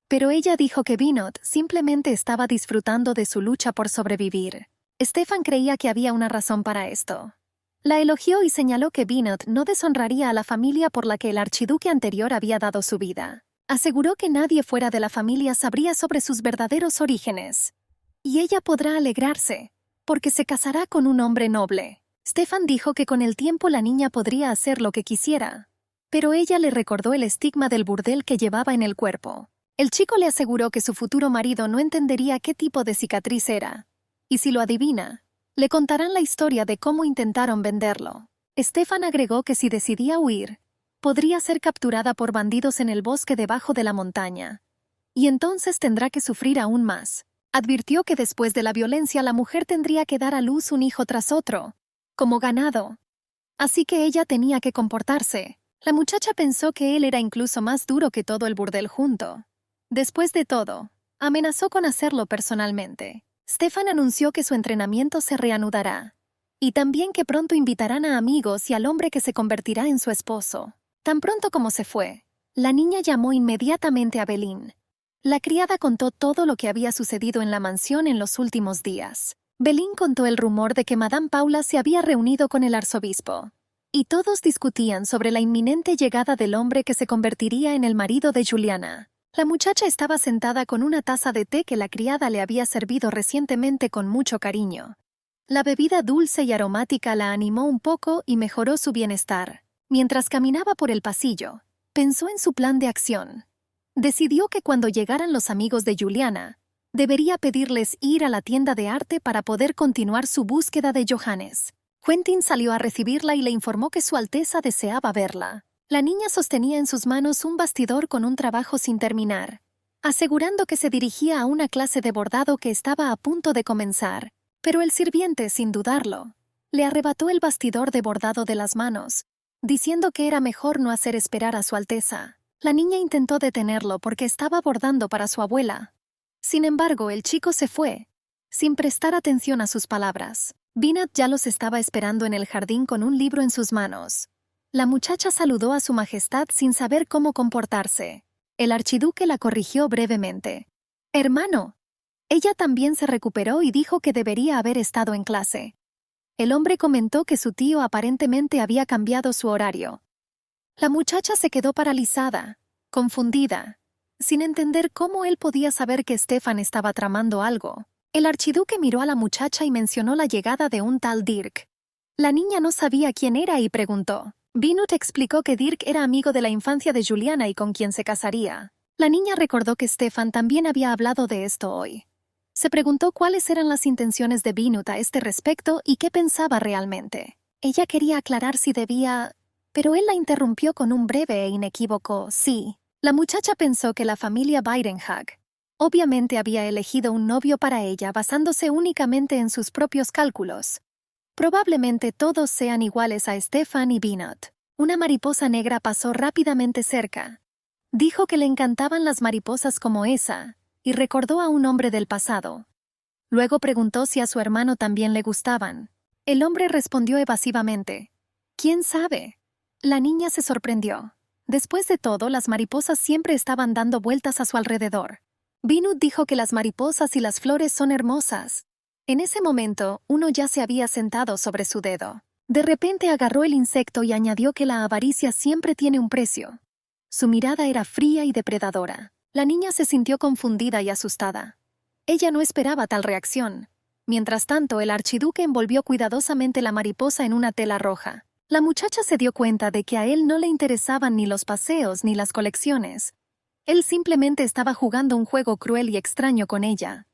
Pero ella dijo que Vinod simplemente estaba disfrutando de su lucha por sobrevivir. Stefan creía que había una razón para esto. La elogió y señaló que Vinod no deshonraría a la familia por la que el archiduque anterior había dado su vida. Aseguró que nadie fuera de la familia sabría sobre sus verdaderos orígenes. Y ella podrá alegrarse, porque se casará con un hombre noble. Stefan dijo que con el tiempo la niña podría hacer lo que quisiera, pero ella le recordó el estigma del burdel que llevaba en el cuerpo. El chico le aseguró que su futuro marido no entendería qué tipo de cicatriz era, y si lo adivina, le contarán la historia de cómo intentaron venderlo. Stefan agregó que si decidía huir, podría ser capturada por bandidos en el bosque debajo de la montaña, y entonces tendrá que sufrir aún más. Advirtió que después de la violencia la mujer tendría que dar a luz un hijo tras otro, como ganado. Así que ella tenía que comportarse. La muchacha pensó que él era incluso más duro que todo el burdel junto. Después de todo, amenazó con hacerlo personalmente. Stefan anunció que su entrenamiento se reanudará, y también que pronto invitarán a amigos y al hombre que se convertirá en su esposo. Tan pronto como se fue, la niña llamó inmediatamente a Belín. La criada contó todo lo que había sucedido en la mansión en los últimos días. Belín contó el rumor de que Madame Paula se había reunido con el arzobispo, y todos discutían sobre la inminente llegada del hombre que se convertiría en el marido de Juliana. La muchacha estaba sentada con una taza de té que la criada le había servido recientemente con mucho cariño. La bebida dulce y aromática la animó un poco y mejoró su bienestar. Mientras caminaba por el pasillo, Pensó en su plan de acción. Decidió que cuando llegaran los amigos de Juliana, debería pedirles ir a la tienda de arte para poder continuar su búsqueda de Johannes. Quentin salió a recibirla y le informó que Su Alteza deseaba verla. La niña sostenía en sus manos un bastidor con un trabajo sin terminar, asegurando que se dirigía a una clase de bordado que estaba a punto de comenzar. Pero el sirviente, sin dudarlo, le arrebató el bastidor de bordado de las manos, diciendo que era mejor no hacer esperar a Su Alteza. La niña intentó detenerlo porque estaba bordando para su abuela. Sin embargo, el chico se fue, sin prestar atención a sus palabras. Binat ya los estaba esperando en el jardín con un libro en sus manos. La muchacha saludó a su majestad sin saber cómo comportarse. El archiduque la corrigió brevemente. «Hermano». Ella también se recuperó y dijo que debería haber estado en clase. El hombre comentó que su tío aparentemente había cambiado su horario. La muchacha se quedó paralizada, confundida, sin entender cómo él podía saber que Stefan estaba tramando algo. El archiduque miró a la muchacha y mencionó la llegada de un tal Dirk. La niña no sabía quién era y preguntó. Binut explicó que Dirk era amigo de la infancia de Juliana y con quien se casaría. La niña recordó que Stefan también había hablado de esto hoy. Se preguntó cuáles eran las intenciones de Binut a este respecto y qué pensaba realmente. Ella quería aclarar si debía... Pero él la interrumpió con un breve e inequívoco sí. La muchacha pensó que la familia Weidenhag obviamente había elegido un novio para ella basándose únicamente en sus propios cálculos. Probablemente todos sean iguales a Stefan y Binot. Una mariposa negra pasó rápidamente cerca. Dijo que le encantaban las mariposas como esa, y recordó a un hombre del pasado. Luego preguntó si a su hermano también le gustaban. El hombre respondió evasivamente. «¿Quién sabe?». La niña se sorprendió. Después de todo, las mariposas siempre estaban dando vueltas a su alrededor. Binut dijo que las mariposas y las flores son hermosas. En ese momento, uno ya se había sentado sobre su dedo. De repente agarró el insecto y añadió que la avaricia siempre tiene un precio. Su mirada era fría y depredadora. La niña se sintió confundida y asustada. Ella no esperaba tal reacción. Mientras tanto, el archiduque envolvió cuidadosamente la mariposa en una tela roja. La muchacha se dio cuenta de que a él no le interesaban ni los paseos ni las colecciones. Él simplemente estaba jugando un juego cruel y extraño con ella.